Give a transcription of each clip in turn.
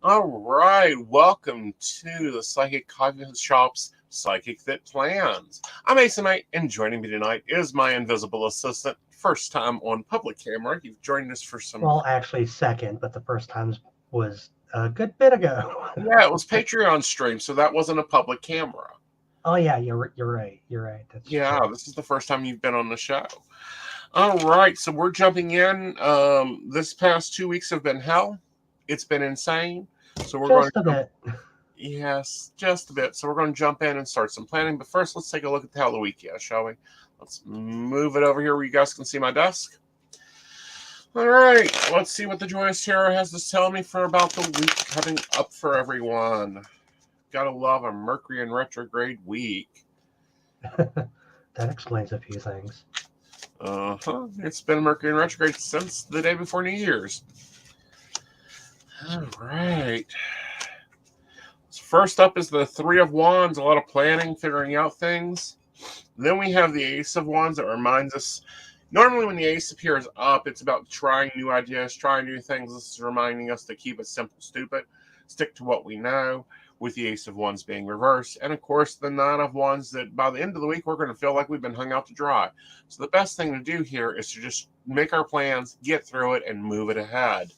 All right, welcome to the Psychic Coffee Shop's Psychic That Plans. I'm Aeson Knight, and joining me tonight is my invisible assistant. First time on public camera. You've joined us for some. Well, actually, second, but the first time was a good bit ago. Yeah, it was Patreon stream, so that wasn't a public camera. Oh yeah, you're right. You're right. That's Yeah, true. this is the first time you've been on the show. All right, so we're jumping in. This past 2 weeks have been hell. It's been insane. So we're going Just a to bit. Yes, just a bit. So we're going to jump in and start some planning. But first, let's take a look at the hell of the week, shall we? Let's move it over here where you guys can see my desk. All right, let's see what the Joyous Tarot has to tell me for about the week coming up for everyone. Gotta love a Mercury in retrograde week. That explains a few things. It's been Mercury in retrograde since the day before New Year's. All right. First up is the Three of Wands, a lot of planning, figuring out things. Then we have the Ace of Wands that reminds us, normally when the Ace appears up, it's about trying new ideas, trying new things. This is reminding us to keep it simple, stupid, stick to what we know, with the Ace of Wands being reversed. And of course, the Nine of Wands that by the end of the week, we're going to feel like we've been hung out to dry. So the best thing to do here is to just make our plans, get through it, and move it ahead.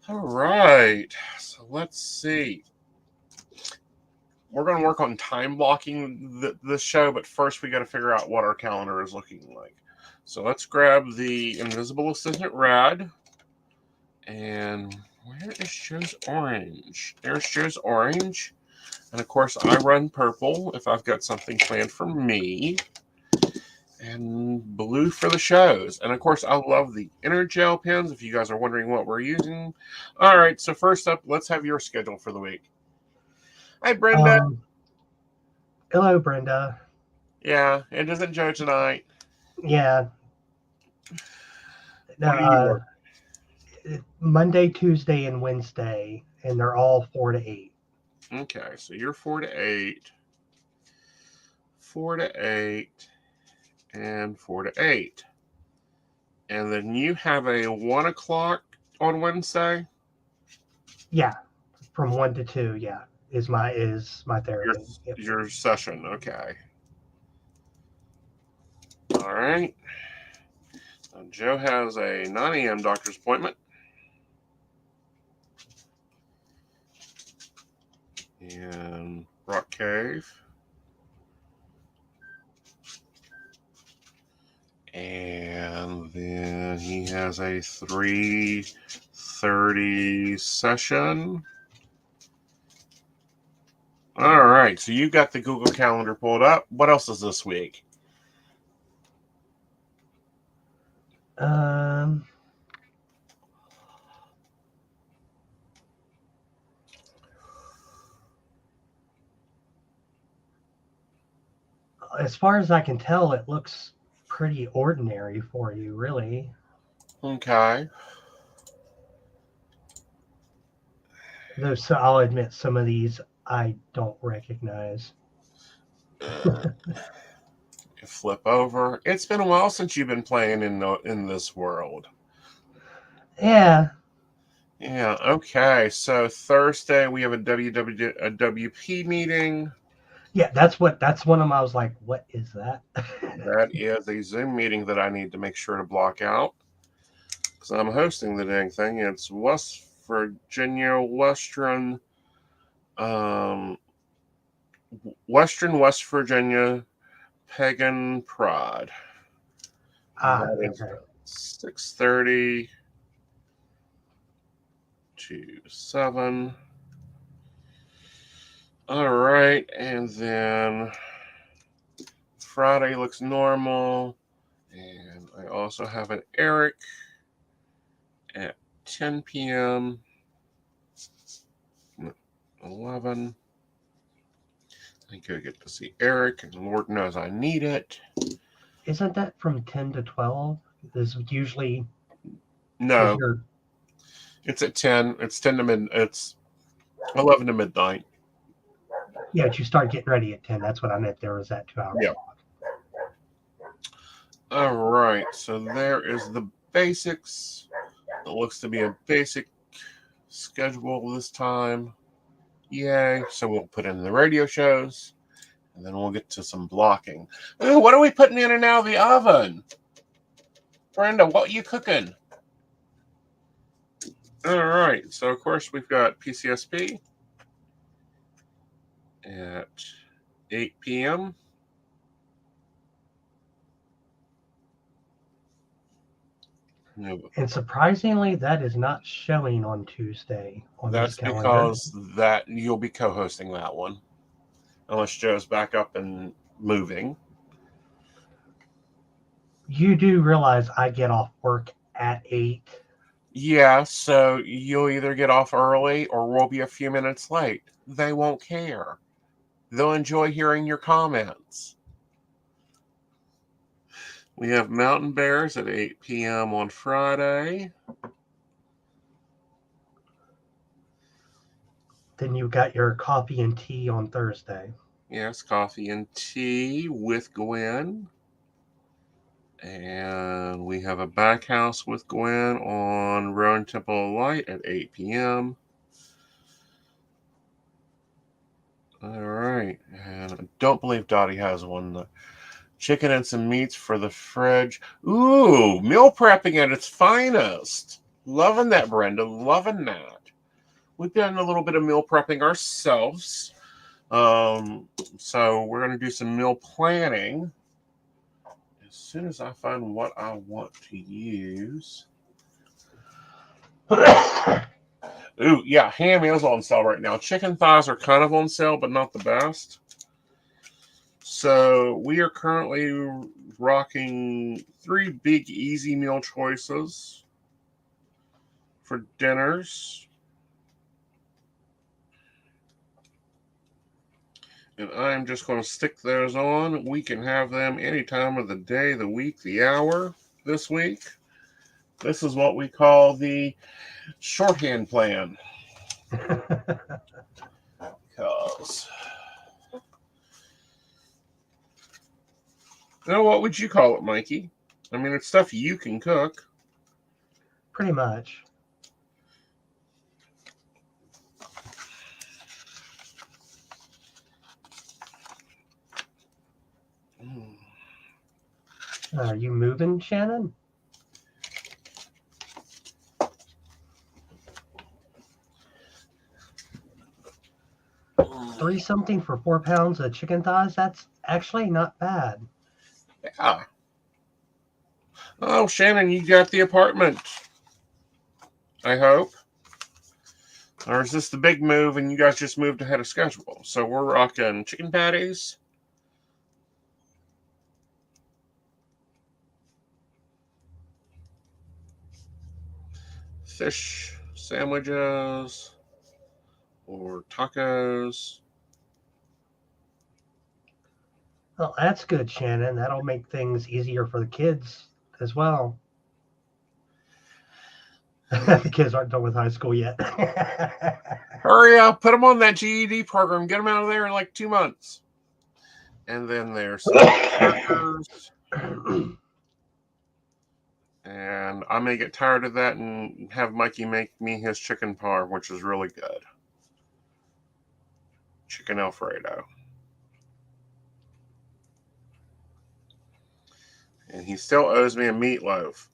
All right, so let's see. We're going to work on time blocking this show, but first we got to figure out what our calendar is looking like. So let's grab the Invisible Assistant Red. And where is Joe's Orange? There's Joe's Orange. And of course, I run purple if I've got something planned for me. And blue for the shows. And of course, I love the inner gel pens if you guys are wondering what we're using. All right, so first up, let's have your schedule for the week. Hi, Brenda. Hello, Brenda. Yeah, it isn't Joe tonight. Yeah. What do you work? Monday, Tuesday, and Wednesday, and they're all 4 to 8. Okay, so you're 4 to 8, 4 to 8, and 4 to 8. And then you have a 1 o'clock on Wednesday? Yeah, from 1 to 2. Yeah, is my therapy. Yep. Your session, okay. All right. Joe has a 9 a.m. doctor's appointment. In Rock Cave. And then he has a 3:30 session. All right, so you got the Google Calendar pulled up. What else is this week? As far as I can tell, it looks pretty ordinary for you, really. Okay. Though, so I'll admit some of these I don't recognize. Flip over. It's been a while since you've been playing in this world. Yeah. Yeah. Okay. So Thursday we have a WP meeting. Yeah, that's one of them. I was like, what is that? That is a Zoom meeting that I need to make sure to block out because I'm hosting the dang thing. It's West Virginia, Western West Virginia Pagan Pride. That is Okay. 6:30 to 7. All right, and then Friday looks normal. And I also have an Eric at 10 p.m. 11. I go get to see Eric, and Lord knows I need it. Isn't that from 10 to 12? Is usually No, it's at 10. It's 10 to it's 11 to midnight. Yeah, but you start getting ready at 10. That's what I meant. There was that 2 hour block. All right, so there is the basics. It looks to be a basic schedule this time. Yay. So we'll put in the radio shows, and then we'll get to some blocking. Ooh, what are we putting in and out of the oven? Brenda, what are you cooking? All right. So, of course, we've got PCSP at 8 p.m. And surprisingly, that is not showing on Tuesday on this That's calendar. because that you'll be co-hosting that one, unless Joe's back up and moving. You do realize I get off work at 8. Yeah, so you'll either get off early or we'll be a few minutes late. They won't care. They'll enjoy hearing your comments. We have Mountain Bears at 8 p.m. on Friday. Then you've got your coffee and tea on Thursday. Yes, coffee and tea with Gwen. And we have a back house with Gwen on Rowan Temple of Light at 8 p.m. All right. And I don't believe Dottie has one. Chicken and some meats for the fridge. Ooh, meal prepping at its finest. Loving that, Brenda. Loving that. We've done a little bit of meal prepping ourselves. So we're going to do some meal planning. As soon as I find what I want to use. Ooh, yeah, ham is on sale right now. Chicken thighs are kind of on sale, but not the best. So we are currently rocking 3 big easy meal choices for dinners. And I'm just going to stick those on. We can have them any time of the day, the week, the hour this week. This is what we call the shorthand plan. Because, what would you call it, Mikey? I mean, it's stuff you can cook. Pretty much. Are you moving, Shannon? $3 something for 4 pounds of chicken thighs? That's actually not bad. Yeah. Oh, Shannon, you got the apartment. I hope. Or is this the big move and you guys just moved ahead of schedule? So we're rocking chicken patties. Fish sandwiches. Or tacos. Well, that's good, Shannon. That'll make things easier for the kids as well. The kids aren't done with high school yet. Hurry up, put them on that GED program. Get them out of there in like 2 months. And then there's some burgers. And I may get tired of that and have Mikey make me his chicken parm, which is really good. Chicken Alfredo. And he still owes me a meatloaf.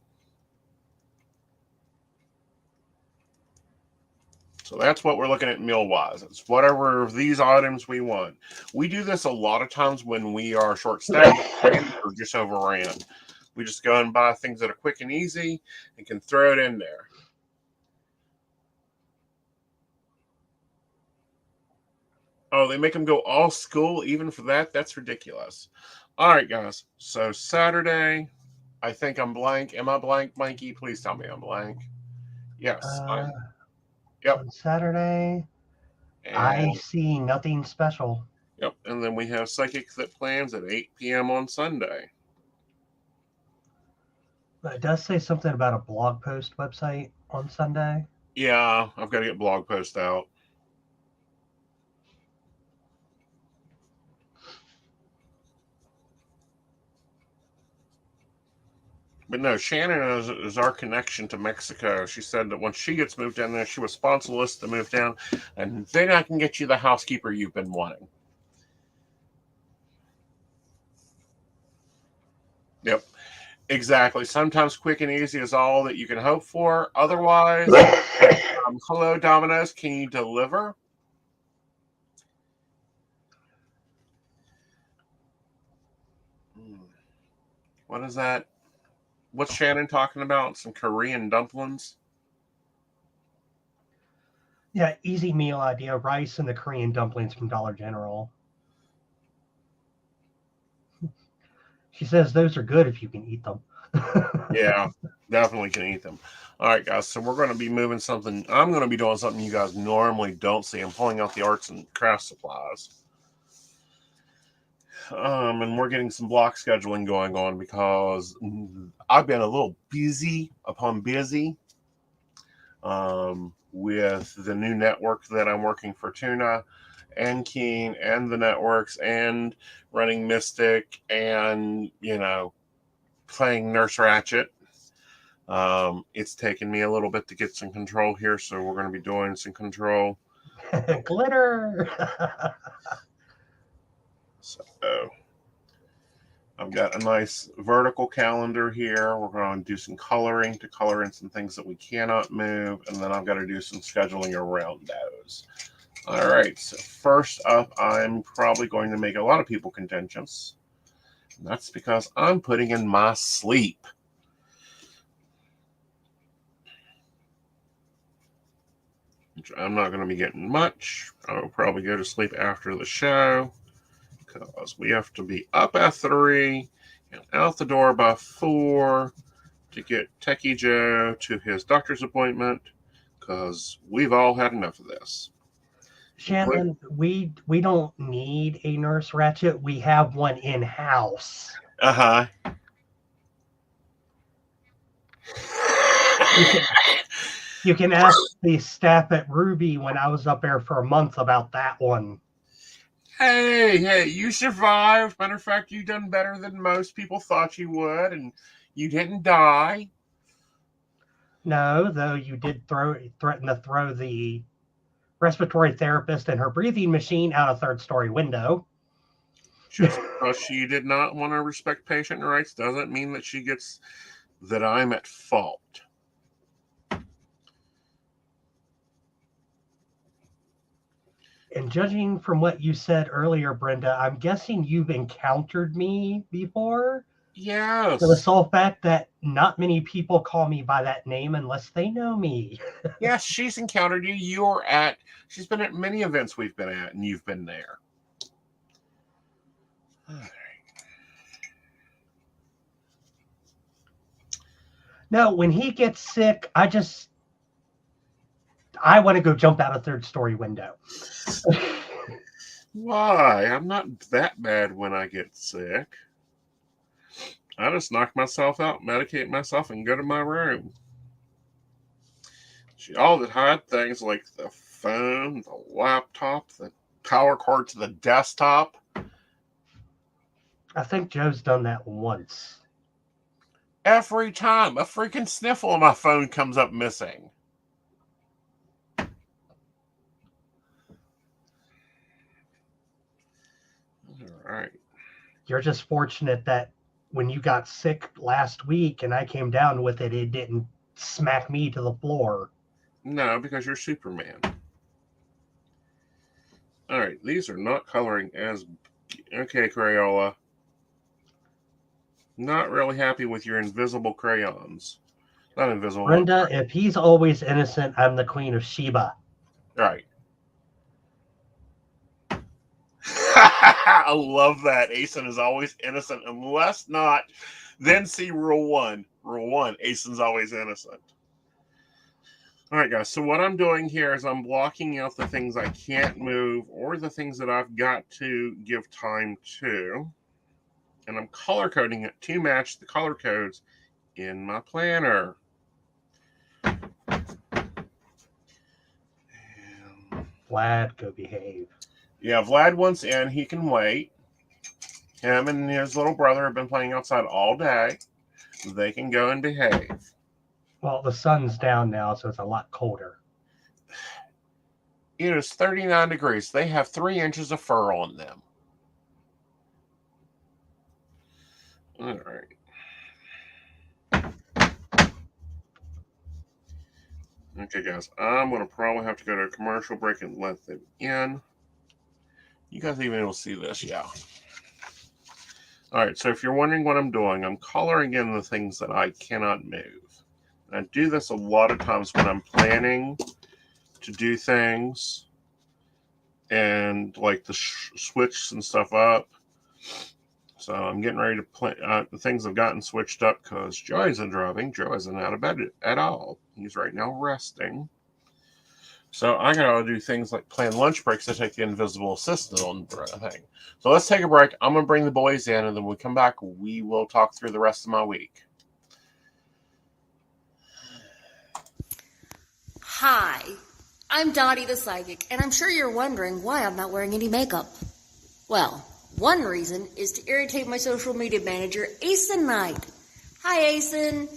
So that's what we're looking at meal-wise. It's whatever of these items we want. We do this a lot of times when we are short-staffed or just overran. We just go and buy things that are quick and easy and can throw it in there. Oh, they make them go all school even for that? That's ridiculous. All right, guys. So Saturday, I think I'm blank. Am I blank, Mikey? Please tell me I'm blank. Yes. Yep. On Saturday, And, I see nothing special. Yep. And then we have Psychic Clip Plans at 8 p.m. on Sunday. It does say something about a blog post website on Sunday. Yeah, I've got to get blog post out. But no, Shannon is our connection to Mexico. She said that once she gets moved in there, she was sponsorless to move down, and then I can get you the housekeeper you've been wanting. Yep, exactly. Sometimes quick and easy is all that you can hope for. Otherwise, hello, Domino's, can you deliver? What is that? What's Shannon talking about? Some Korean dumplings? Yeah, easy meal idea. Rice and the Korean dumplings from Dollar General. She says those are good if you can eat them. Yeah, definitely can eat them. All right, guys. So we're going to be moving something. I'm going to be doing something you guys normally don't see. I'm pulling out the arts and crafts supplies. And we're getting some block scheduling going on because I've been a little busy upon busy with the new network that I'm working for Tuna and Keen and the networks and running Mystic and, playing Nurse Ratchet. It's taken me a little bit to get some control here, so we're going to be doing some control. Glitter! So I've got a nice vertical calendar here. We're going to do some coloring to color in some things that we cannot move, and then I've got to do some scheduling around those. All right, so first up, I'm probably going to make a lot of people contentious. And that's because I'm putting in my sleep. Which I'm not going to be getting much. I'll probably go to sleep after the show because we have to be up at 3 and out the door by 4 to get Techie Joe to his doctor's appointment because we've all had enough of this. Shannon, we don't need a Nurse Ratchet. We have one in-house. Uh-huh. You can ask the staff at Ruby when I was up there for a month about that one. Hey, you survived. Matter of fact, you've done better than most people thought you would, and you didn't die. No, though you did threaten to throw the respiratory therapist and her breathing machine out a third-story window. Just because she did not want to respect patient rights doesn't mean that she gets that I'm at fault. And judging from what you said earlier, Brenda, I'm guessing you've encountered me before. Yes. For the sole fact that not many people call me by that name unless they know me. Yes, she's encountered you. She's been at many events we've been at, and you've been there. All right. No, when he gets sick, I want to go jump out a third-story window. Why? I'm not that bad when I get sick. I just knock myself out, medicate myself, and go to my room. All the hard things like the phone, the laptop, the power cord to the desktop. I think Joe's done that once. Every time a freaking sniffle on my phone comes up missing. All right. You're just fortunate that when you got sick last week and I came down with it, it didn't smack me to the floor. No, because you're Superman. All right, these are not coloring as... Okay, Crayola. Not really happy with your invisible crayons. Not invisible. Brenda, if he's always innocent, I'm the Queen of Sheba. Right. I love that. Aeson is always innocent unless not. Then see rule 1. Rule 1, Aeson's always innocent. All right, guys. So what I'm doing here is I'm blocking out the things I can't move or the things that I've got to give time to. And I'm color coding it to match the color codes in my planner. Vlad, go behave. Yeah, Vlad wants in. He can wait. Him and his little brother have been playing outside all day. they can go and behave. Well, the sun's down now, so it's a lot colder. It is 39 degrees. They have 3 inches of fur on them. All right. Okay, guys. I'm going to probably have to go to a commercial break and let them in. You guys even able to see this? Yeah. All right. So if you're wondering what I'm doing, I'm coloring in the things that I cannot move. And I do this a lot of times when I'm planning to do things and like the switch and stuff up. So I'm getting ready to play. The things have gotten switched up because Joe isn't driving. Joe isn't out of bed at all. He's right now resting. So I gotta do things like plan lunch breaks to take the invisible assistant on the thing. So let's take a break. I'm gonna bring the boys in, and then when we come back, we will talk through the rest of my week. Hi, I'm Dottie the Psychic, and I'm sure you're wondering why I'm not wearing any makeup. Well, one reason is to irritate my social media manager, Aeson Knight. Hi, Aeson.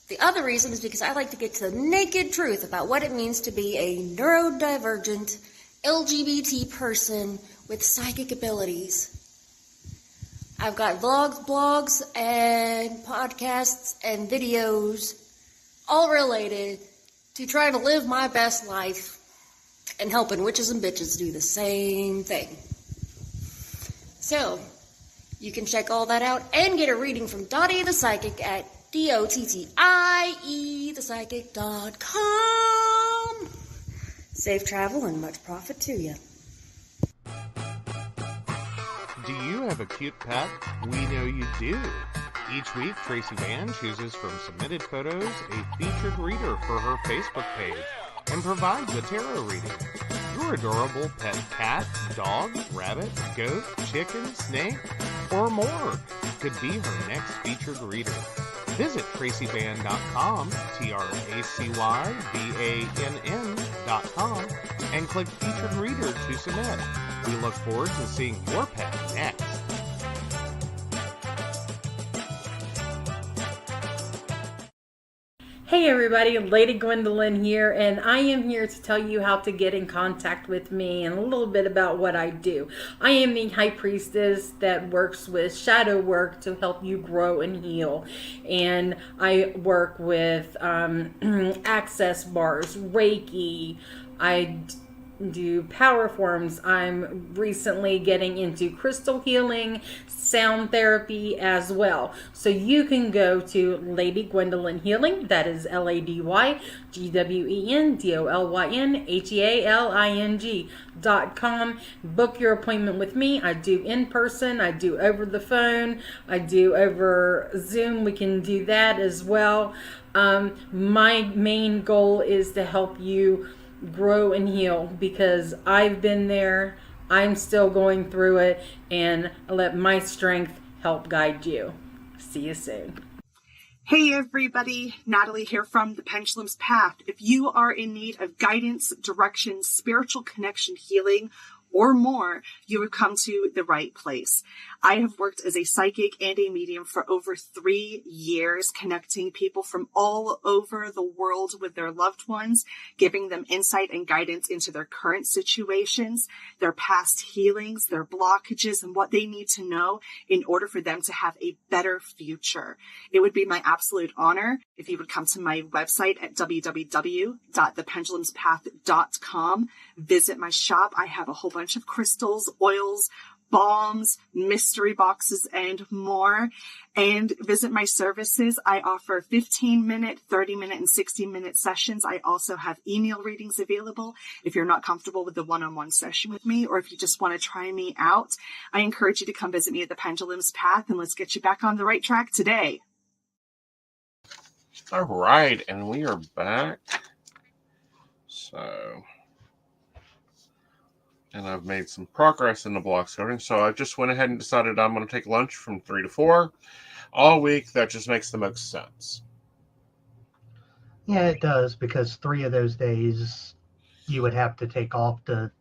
The other reason is because I like to get to the naked truth about what it means to be a neurodivergent LGBT person with psychic abilities. I've got vlogs, blogs, and podcasts and videos all related to trying to live my best life and helping witches and bitches do the same thing. So, you can check all that out and get a reading from Dottie the Psychic at DOTTIEthepsychic.com. Safe travel and much profit to you. Do you have a cute pet? We know you do. Each week, Tracy Vann chooses from submitted photos a featured reader for her Facebook page and provides a tarot reading. Your adorable pet cat, dog, rabbit, goat, chicken, snake, or more could be her next featured reader. Visit TracyVann.com, TracyVann.com, and click Featured Reader to submit. We look forward to seeing your pet next. Hey everybody, Lady Gwendolyn here, and I am here to tell you how to get in contact with me and a little bit about what I do. I am the High Priestess that works with shadow work to help you grow and heal. And I work with access bars, Reiki, I do power forms. I'm recently getting into crystal healing, sound therapy as well. So you can go to Lady Gwendolyn Healing, that is LadyGwendolynHealing.com. Book your appointment with me. I do in person, I do over the phone, I do over Zoom. We can do that as well. My main goal is to help you grow and heal, because I've been there, I'm still going through it, and let my strength help guide you. See you soon. Hey everybody, Natalie here from The Pendulum's Path. If you are in need of guidance, direction, spiritual connection, healing, or more, you have come to the right place. I have worked as a psychic and a medium for over 3 years, connecting people from all over the world with their loved ones, giving them insight and guidance into their current situations, their past healings, their blockages, and what they need to know in order for them to have a better future. It would be my absolute honor if you would come to my website at www.thependulumspath.com. Visit my shop. I have a whole bunch of crystals, oils, balms, mystery boxes, and more. And visit my services. I offer 15-minute, 30-minute, and 60-minute sessions. I also have email readings available if you're not comfortable with the one-on-one session with me, or if you just want to try me out. I encourage you to come visit me at the Pendulum's Path, and let's get you back on the right track today. All right, and we are back. So, and I've made some progress in the block coding. So I just went ahead and decided I'm going to take lunch from 3 to 4 all week. That just makes the most sense. Yeah, it does, because 3 of those days you would have to take off to.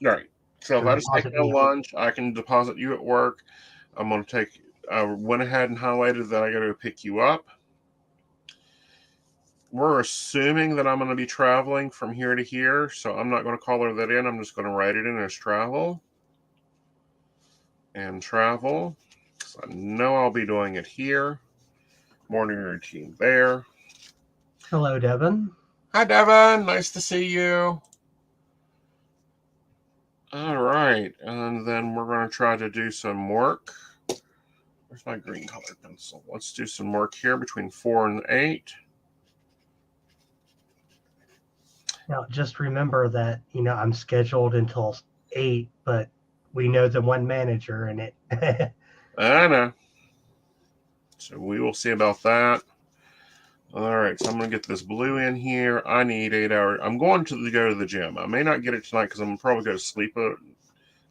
All right. So if I just take no lunch, I can deposit you at work. I'm going to take I went ahead and highlighted that I got to pick you up. We're assuming that I'm going to be traveling from here to here, so I'm not going to color that in. I'm just going to write it in as travel. And travel. So I know I'll be doing it here. Morning routine there. Hello, Devin. Hi, Devin. Nice to see you. All right. And then we're going to try to do some work. Where's my green colored pencil? Let's do some work here between 4 and 8. Now, just remember that, I'm scheduled until 8, but we know the one manager in it. I know. So we will see about that. All right, so I'm going to get this blue in here. I need 8 hours. I'm going to go to the gym. I may not get it tonight because I'm probably going to sleep. Well,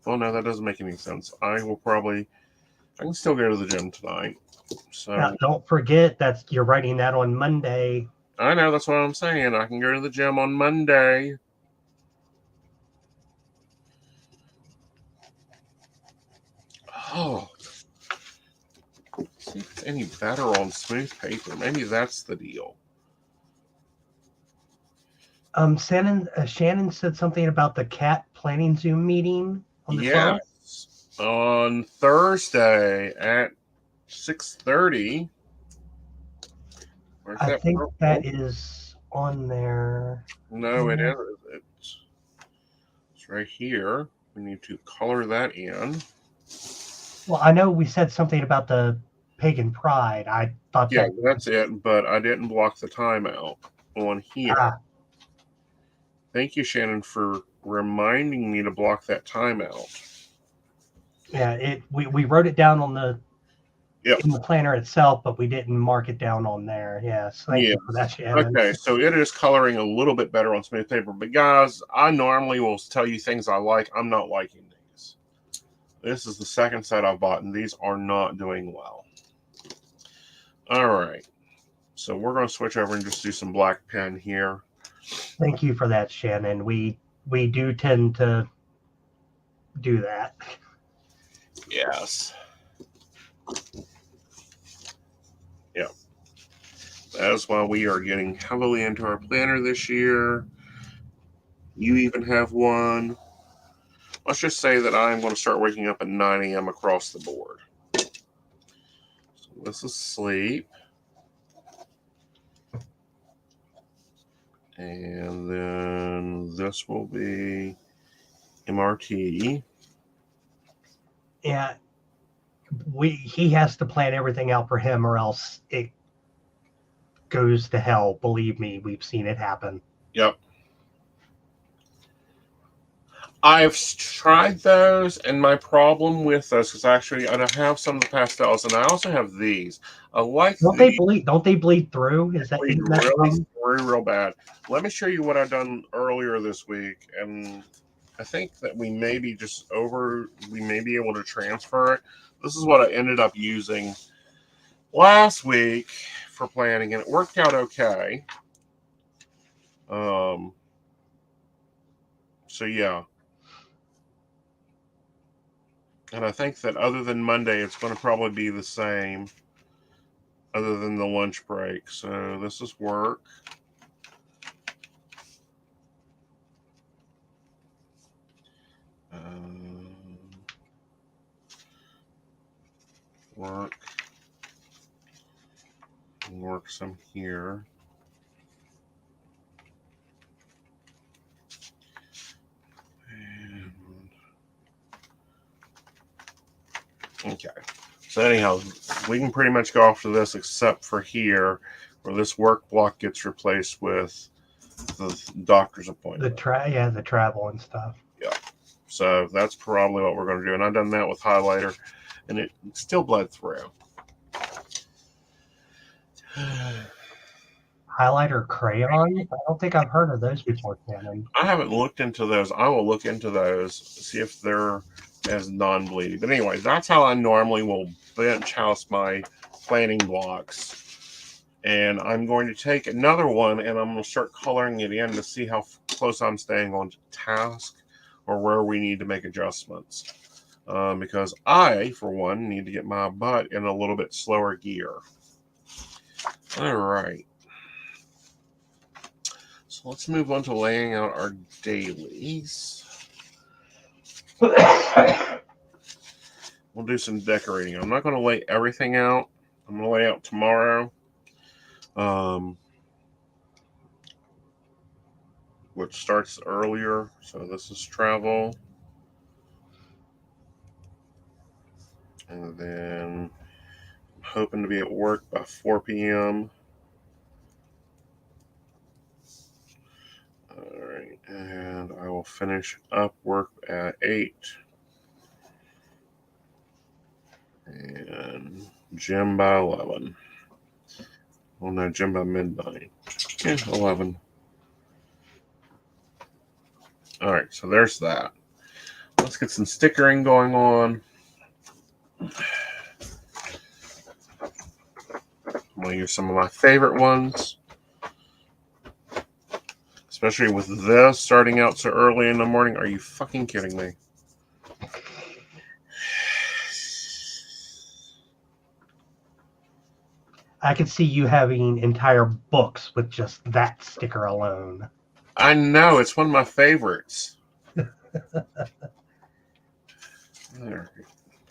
no, that doesn't make any sense. I can still go to the gym tonight. So Now, don't forget you're writing that on Monday. I know, that's what I'm saying. I can go to the gym on Monday. Oh. See if it's any better on smooth paper. Maybe that's the deal. Shannon said something about the cat planning Zoom meeting on the 12th. Yes. On Thursday at 6:30. I think that is on there. No, it isn't. It's right here. We need to color that in. Well, I know we said something about the pagan pride. I thought that's it, but I didn't block the timeout on here. Thank you, Shannon, for reminding me to block that timeout. Yeah, we wrote it down on in the planner itself, but we didn't mark it down on there. Yes, thank you for that, Shannon. Okay, so it is coloring a little bit better on smooth paper. But guys, I normally will tell you things I like. I'm not liking these. This is the second set I've bought, and these are not doing well. All right. So we're going to switch over and just do some black pen here. Thank you for that, Shannon. We do tend to do that. Yes. Yeah. That's why we are getting heavily into our planner this year. You even have one. Let's just say that I'm going to start waking up at 9 a.m. across the board. So this is sleep. And then this will be MRT. Yeah. He has to plan everything out for him or else it goes to hell. Believe me, we've seen it happen. Yep. I've tried those, and my problem with those is actually I have some of the pastels, and I also have these. I like Don't they bleed through? Is that really real bad? Let me show you what I've done earlier this week, and I think that we may be able to transfer it. This is what I ended up using last week for planning, and it worked out okay. So yeah. And I think that other than Monday, it's going to probably be the same, other than the lunch break. So this is work. Work some here. Okay, so anyhow, we can pretty much go off to this except for here, where this work block gets replaced with the doctor's appointment. The travel and stuff. Yeah, so that's probably what we're going to do. And I've done that with highlighter, and it still bled through. Highlighter crayons? I don't think I've heard of those before, Shannon. I haven't looked into those. I will look into those, see if they're as non-bleeding. But anyway, that's how I normally will bench house my planning blocks. And I'm going to take another one, and I'm going to start coloring it in to see how close I'm staying on task or where we need to make adjustments. because I, for one, need to get my butt in a little bit slower gear. All right. So let's move on to laying out our dailies. We'll do some decorating. I'm not going to lay everything out. I'm going to lay out tomorrow. Which starts earlier. So this is travel. And then I'm hoping to be at work by 4 p.m. All right. And I will finish up work at 8. And gym by 11. Well, no, gym by midnight. Yeah, 11. All right, so there's that. Let's get some stickering going on. I'm going to use some of my favorite ones. Especially with this starting out so early in the morning. Are you fucking kidding me? I could see you having entire books with just that sticker alone. I know, it's one of my favorites. There.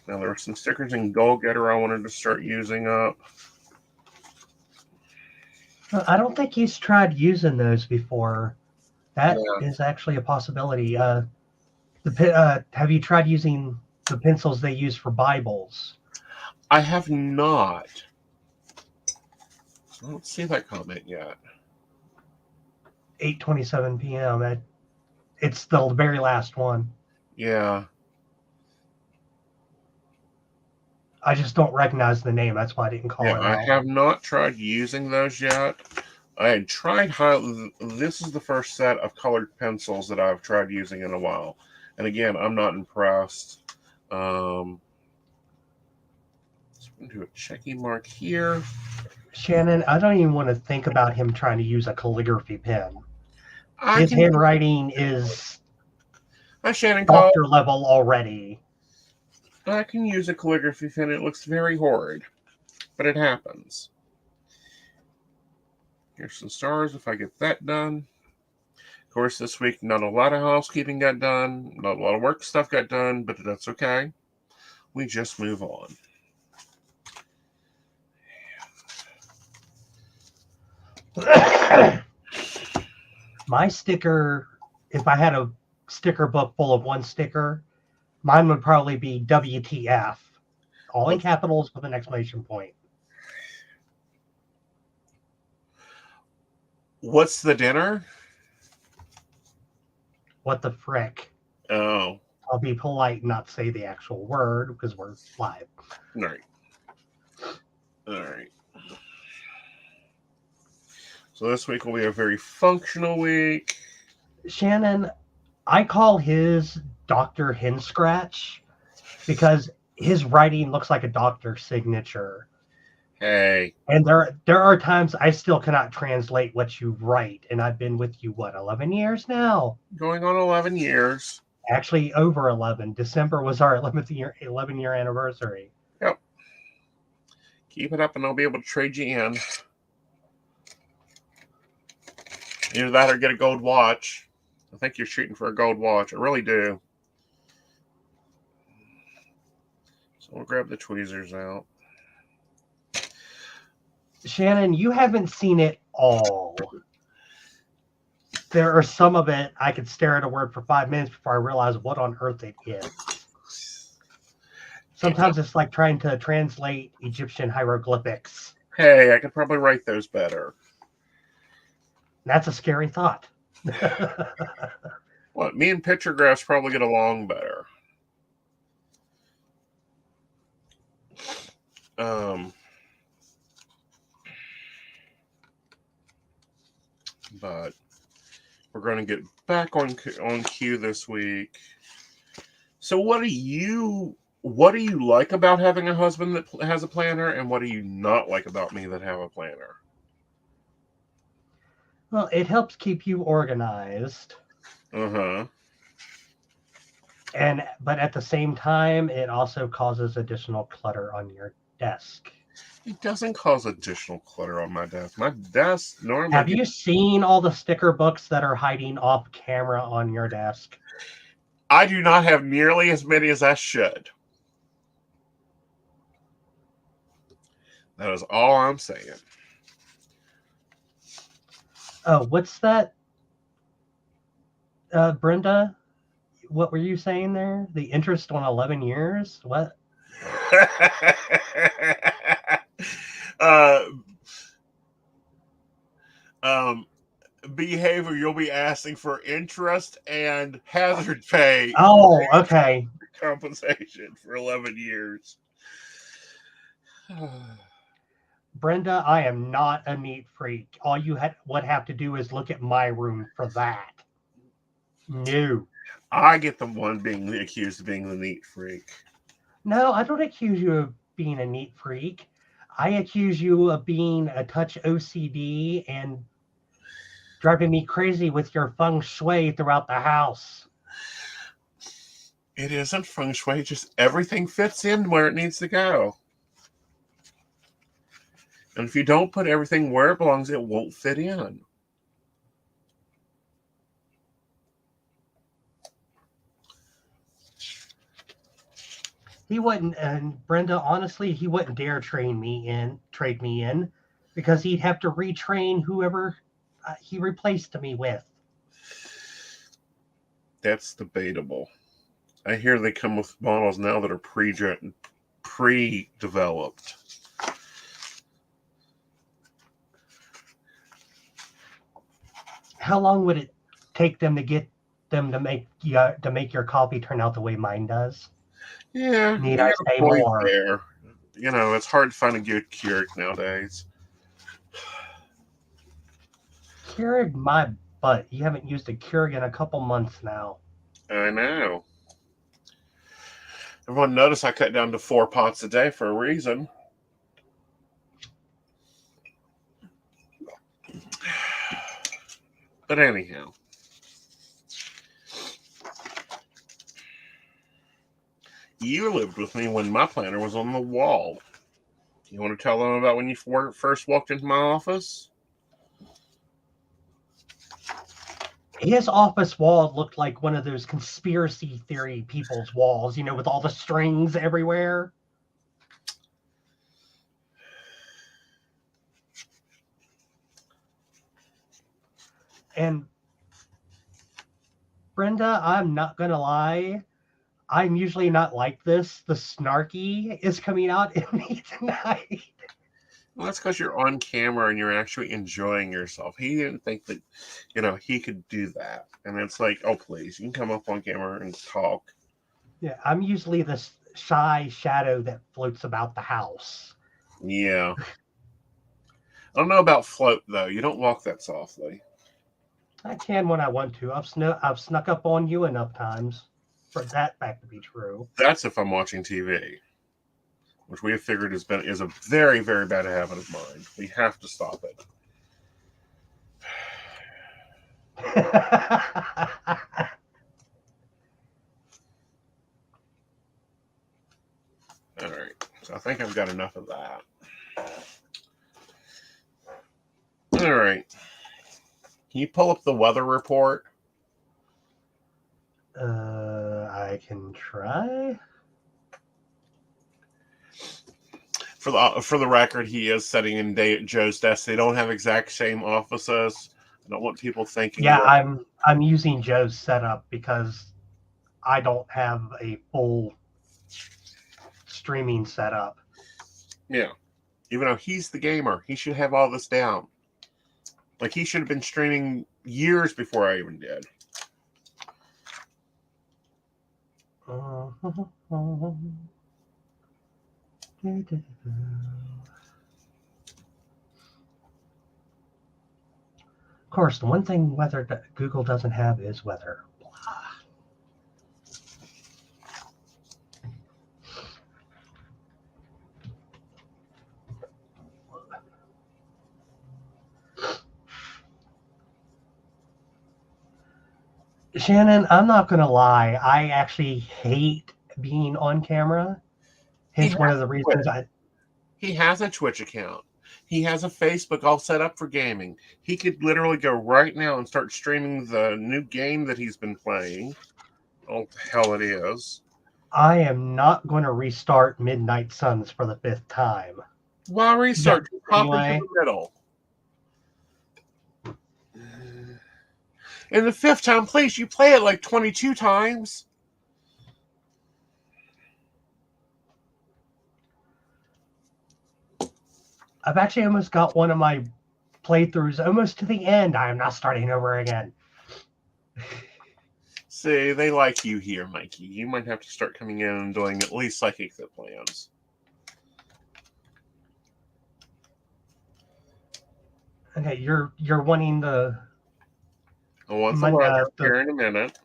Now there were some stickers in Goal Getter I wanted to start using up. I don't think he's tried using those before. That is actually a possibility. Have you tried using the pencils they use for Bibles? I have not. I don't see that comment yet. 8:27 p.m. It's the very last one. Yeah. I just don't recognize the name. That's why I didn't call it out. I have not tried using those yet. I had tried this is the first set of colored pencils that I've tried using in a while. And again, I'm not impressed. Let's do a checky mark here. Shannon, I don't even want to think about him trying to use a calligraphy pen. His handwriting is doctor level already. I can use a calligraphy pen. It looks very horrid, but it happens. Here's some stars if I get that done. Of course, this week, not a lot of housekeeping got done. Not a lot of work stuff got done, but that's okay. We just move on. My sticker, if I had a sticker book full of one sticker, mine would probably be WTF. All in capitals with an exclamation point. What's the dinner? What the frick? Oh. I'll be polite and not say the actual word because we're live. All right. All right. So this week will be a very functional week. Shannon, I call his Dr. Hen Scratch because his writing looks like a doctor's signature. Hey. And there are times I still cannot translate what you write. And I've been with you, 11 years now? Going on 11 years. Actually, over 11. December was our 11-year anniversary. Yep. Keep it up and I'll be able to trade you in. Either that or get a gold watch. I think you're shooting for a gold watch. I really do. So we'll grab the tweezers out. Shannon, you haven't seen it all. There are some of it I could stare at a word for 5 minutes before I realize what on earth it is. Sometimes it's like trying to translate Egyptian hieroglyphics. Hey, I could probably write those better. That's a scary thought. Well, me and pictographs probably get along better. But we're going to get back on cue this week. So what do you like about having a husband that has a planner, and what do you not like about me that have a planner? Well, it helps keep you organized. Uh-huh. But at the same time, it also causes additional clutter on your desk. It doesn't cause additional clutter on my desk. My desk normally. Have you seen all the sticker books that are hiding off camera on your desk? I do not have nearly as many as I should. That is all I'm saying. Oh, what's that? Brenda, what were you saying there? The interest on 11 years? What? Behavior, you'll be asking for interest and hazard pay. Oh, okay. Compensation for 11 years. Brenda, I am not a neat freak. All you would have to do is look at my room for that. No. I get the one being accused of being the neat freak. No, I don't accuse you of being a neat freak. I accuse you of being a touch OCD and driving me crazy with your feng shui throughout the house. It isn't feng shui, just everything fits in where it needs to go. And if you don't put everything where it belongs, it won't fit in. He wouldn't, and Brenda, honestly, he wouldn't dare trade me in, because he'd have to retrain whoever he replaced me with. That's debatable. I hear they come with models now that are pre-developed. How long would it take them to get them to make your coffee turn out the way mine does? Yeah, Need I say more? There. You know, it's hard to find a good Keurig nowadays. Keurig my butt. You haven't used a Keurig in a couple months now. I know. Everyone noticed I cut down to 4 pots a day for a reason. But anyhow. You lived with me when my planner was on the wall. You want to tell them about when you first walked into my office? His office wall looked like one of those conspiracy theory people's walls, you know, with all the strings everywhere. And Brenda, I'm not going to lie. I'm usually not like this. The snarky is coming out in me tonight. Well, that's because you're on camera and you're actually enjoying yourself. He didn't think that, he could do that. And it's like, oh, please, you can come up on camera and talk. Yeah, I'm usually the shy shadow that floats about the house. Yeah. I don't know about float, though. You don't walk that softly. I can when I want to. I've snuck up on you enough times for that fact to be true. That's if I'm watching TV, which we have figured is a very, very bad habit of mine. We have to stop it. All right. So I think I've got enough of that. All right. Can you pull up the weather report? I can try. For the record, he is sitting in Joe's desk. They don't have exact same offices. I don't want people thinking. Yeah, I'm using Joe's setup because I don't have a full streaming setup. Yeah, even though he's the gamer, he should have all this down. Like, he should have been streaming years before I even did. Of course, the one thing weather that Google doesn't have is weather. Shannon, I'm not going to lie. I actually hate being on camera. Hence one of the reasons He has a Twitch account. He has a Facebook all set up for gaming. He could literally go right now and start streaming the new game that he's been playing. Oh, the hell it is. I am not going to restart Midnight Suns for the 5th time. Why restart? Yeah, Pop anyway. into the middle. And the 5th time, please, you play it like 22 times. I've actually almost got one of my playthroughs almost to the end. I am not starting over again. See, they like you here, Mikey. You might have to start coming in and doing at least psychic plans. Okay, you're wanting the. I want the weather here in a minute.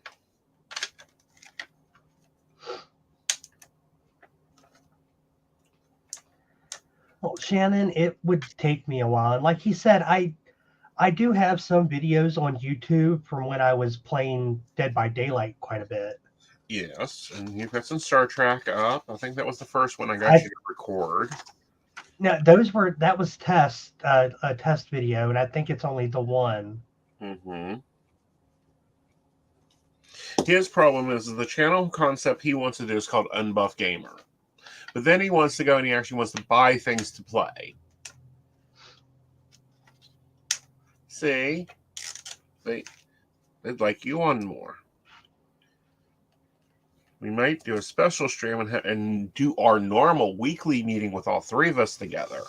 Well, Shannon, it would take me a while. And like he said, I do have some videos on YouTube from when I was playing Dead by Daylight quite a bit. Yes, and you've got some Star Trek up. I think that was the first one I got you to record. No, that was a test video, and I think it's only the one. Mm-hmm. His problem is the channel concept he wants to do is called Unbuff Gamer. But then he wants to go and he actually wants to buy things to play. See? They'd like you on more. We might do a special stream and do our normal weekly meeting with all three of us together.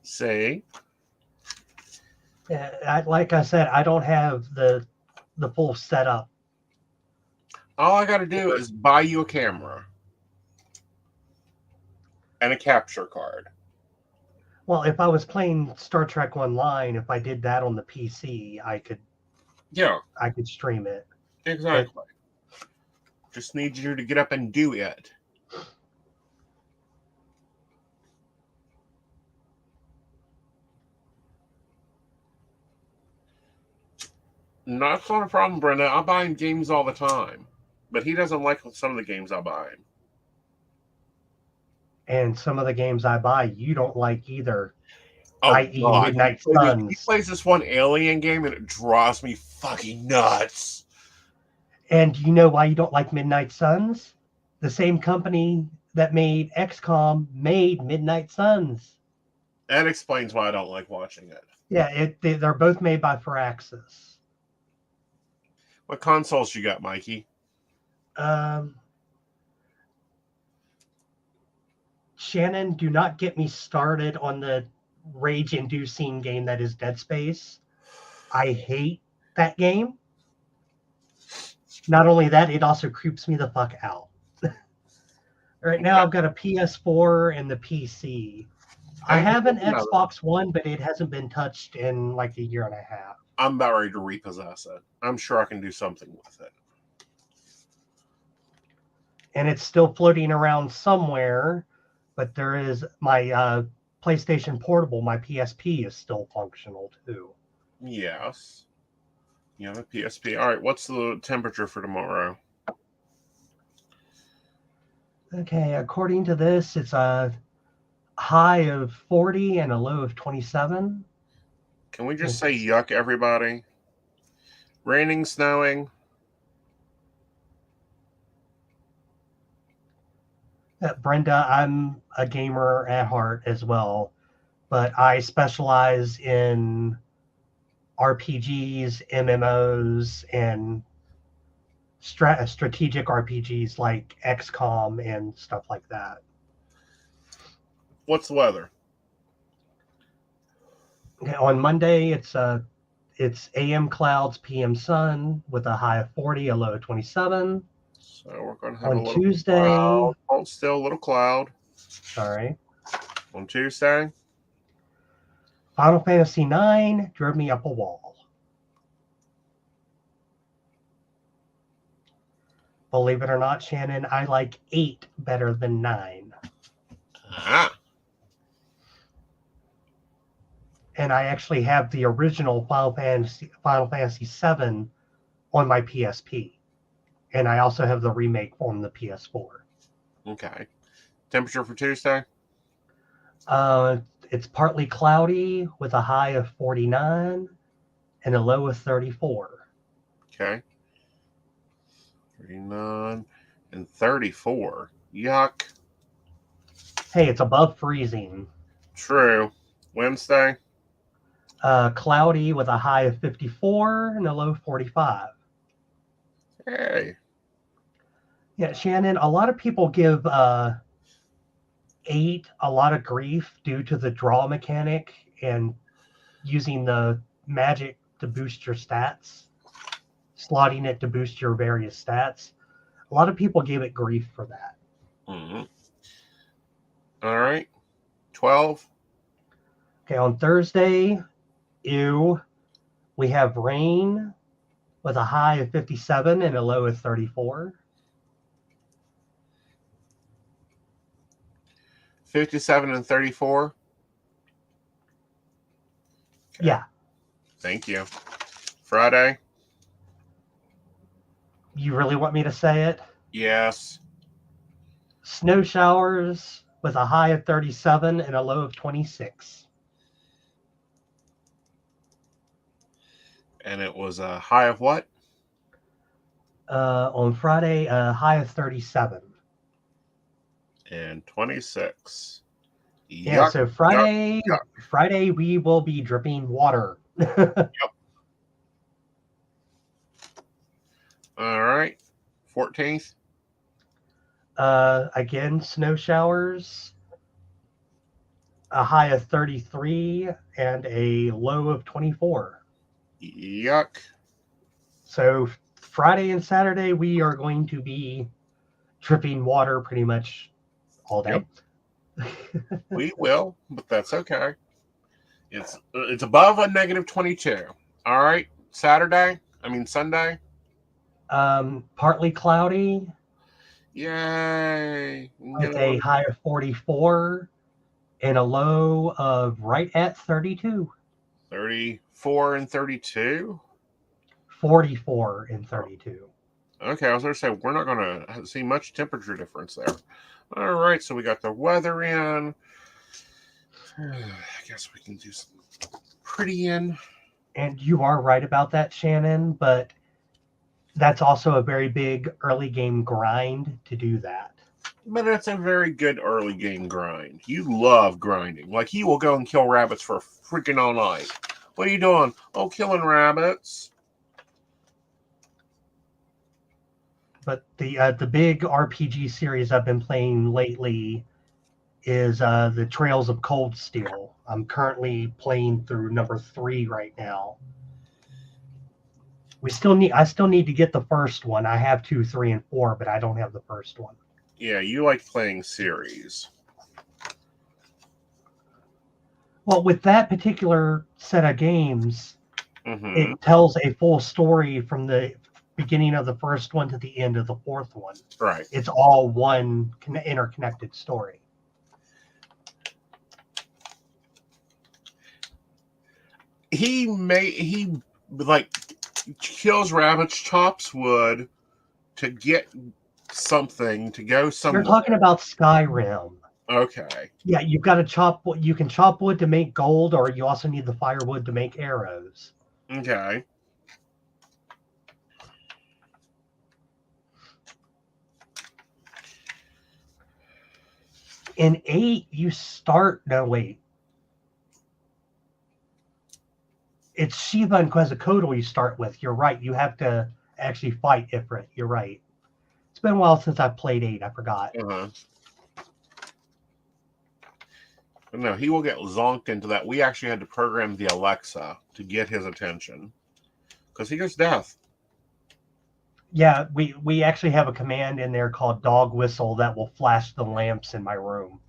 See? Yeah, like I said, I don't have the full setup. All I got to do is buy you a camera and a capture card. Well, if I was playing Star Trek Online, if I did that on the PC, I could stream it. Exactly. But just need you to get up and do it. Not a problem, Brenda. I buy him games all the time. But he doesn't like some of the games I buy him. And some of the games I buy, you don't like either. Oh, i.e. Midnight Suns. He plays this one alien game and it drives me fucking nuts. And you know why you don't like Midnight Suns? The same company that made XCOM made Midnight Suns. That explains why I don't like watching it. Yeah, they're both made by Firaxis. What consoles you got, Mikey? Shannon, do not get me started on the rage-inducing game that is Dead Space. I hate that game. Not only that, it also creeps me the fuck out. Right now, I've got a PS4 and the PC. I have an Xbox One, but it hasn't been touched in like a year and a half. I'm about ready to repossess it. I'm sure I can do something with it. And it's still floating around somewhere, but there is my PlayStation Portable, my PSP is still functional too. Yes. You have a PSP. All right, what's the temperature for tomorrow? Okay, according to this, it's a high of 40 and a low of 27. Can we just say yuck, everybody? Raining, snowing. Brenda, I'm a gamer at heart as well, but I specialize in RPGs, MMOs, and strategic RPGs like XCOM and stuff like that. What's the weather? Okay, on Monday, it's AM clouds, PM sun with a high of 40, a low of 27. So we're going to have on a little Tuesday. Cloud. Hold still, a little cloud. Sorry. On Tuesday. Final Fantasy IX drove me up a wall. Believe it or not, Shannon, I like 8 better than 9. Ah. and I actually have the original Final Fantasy VII on my PSP, and I also have the remake on the PS4. Okay. Temperature for Tuesday? It's partly cloudy with a high of 49 and a low of 34. Okay. 39 and 34. Yuck. Hey, it's above freezing. True. Wednesday? Cloudy with a high of 54 and a low of 45. Hey. Yeah, Shannon, a lot of people give 8 a lot of grief due to the draw mechanic and using the magic to boost your stats, slotting it to boost your various stats. A lot of people gave it grief for that. Mm-hmm. All right. 12. Okay, on Thursday, we have rain with a high of 57 and a low of 34. 57 and 34. Okay. Yeah. Thank you. Friday? You really want me to say it? Yes. Snow showers with a high of 37 and a low of 26. And it was a high of what? On Friday, a high of 37. And 26. Yeah, Yuck, so Friday, yuck. Friday we will be dripping water. Yep. All right. 14th. Again, snow showers, a high of 33 and a low of 24. Yuck. So Friday and Saturday we are going to be dripping water pretty much all day. Yep. We will, but that's okay. It's above a negative 22. All right. Sunday. Partly cloudy Yay. with a high of 44 and a low of right at 32. 34 and 32. 44 and 32. Okay, I was going to say, we're not going to see much temperature difference there. All right, so we got the weather in. I guess we can do some pretty in. And you are right about that, Shannon, but that's also a very big early game grind to do that. But it's a very good early game grind. You love grinding. Like, he will go and kill rabbits for freaking all night. What are you doing? Oh, killing rabbits. But the big RPG series I've been playing lately is the Trails of Cold Steel. I'm currently playing through number 3 right now. I still need to get the first one. I have 2, 3, and 4, but I don't have the first one. Yeah, you like playing series. Well, with that particular set of games, it tells a full story from the beginning of the first one to the end of the fourth one. Right. It's all one interconnected story. He like kills rabbits, chops wood to get something to go somewhere. You're talking about Skyrim. Okay. Yeah, you've got to chop. You can chop wood to make gold, or you also need the firewood to make arrows. Okay. In 8, you start. No, wait. It's Shiva and Quetzalcoatl you start with. You're right. You have to actually fight Ifrit. You're right. It's been a while since I played 8. I forgot. No, he will get zonked into that. We actually had to program the Alexa to get his attention because he gets death. Yeah, we actually have a command in there called dog whistle that will flash the lamps in my room.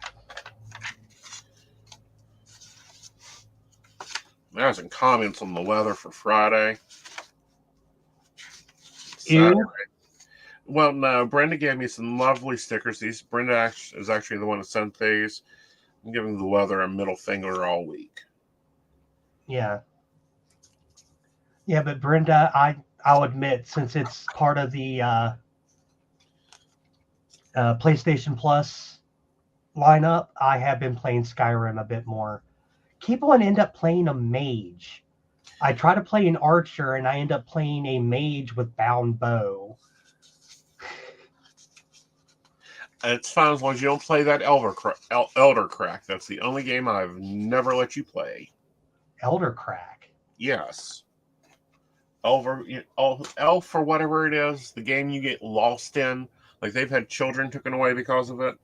There's some comments on the weather for Friday. Ew. Saturday. Well, no, Brenda gave me some lovely stickers. Brenda is actually the one that sent these. I'm giving the weather a middle finger all week. Yeah. Yeah, but Brenda, I'll admit, since it's part of the PlayStation Plus lineup, I have been playing Skyrim a bit more. People end up playing a mage. I try to play an archer, and I end up playing a mage with bound bow. It's fine as long as you don't play that Elder Crack. That's the only game I've never let you play. Elder Crack? Yes. Elf or whatever it is, the game you get lost in. Like they've had children taken away because of it.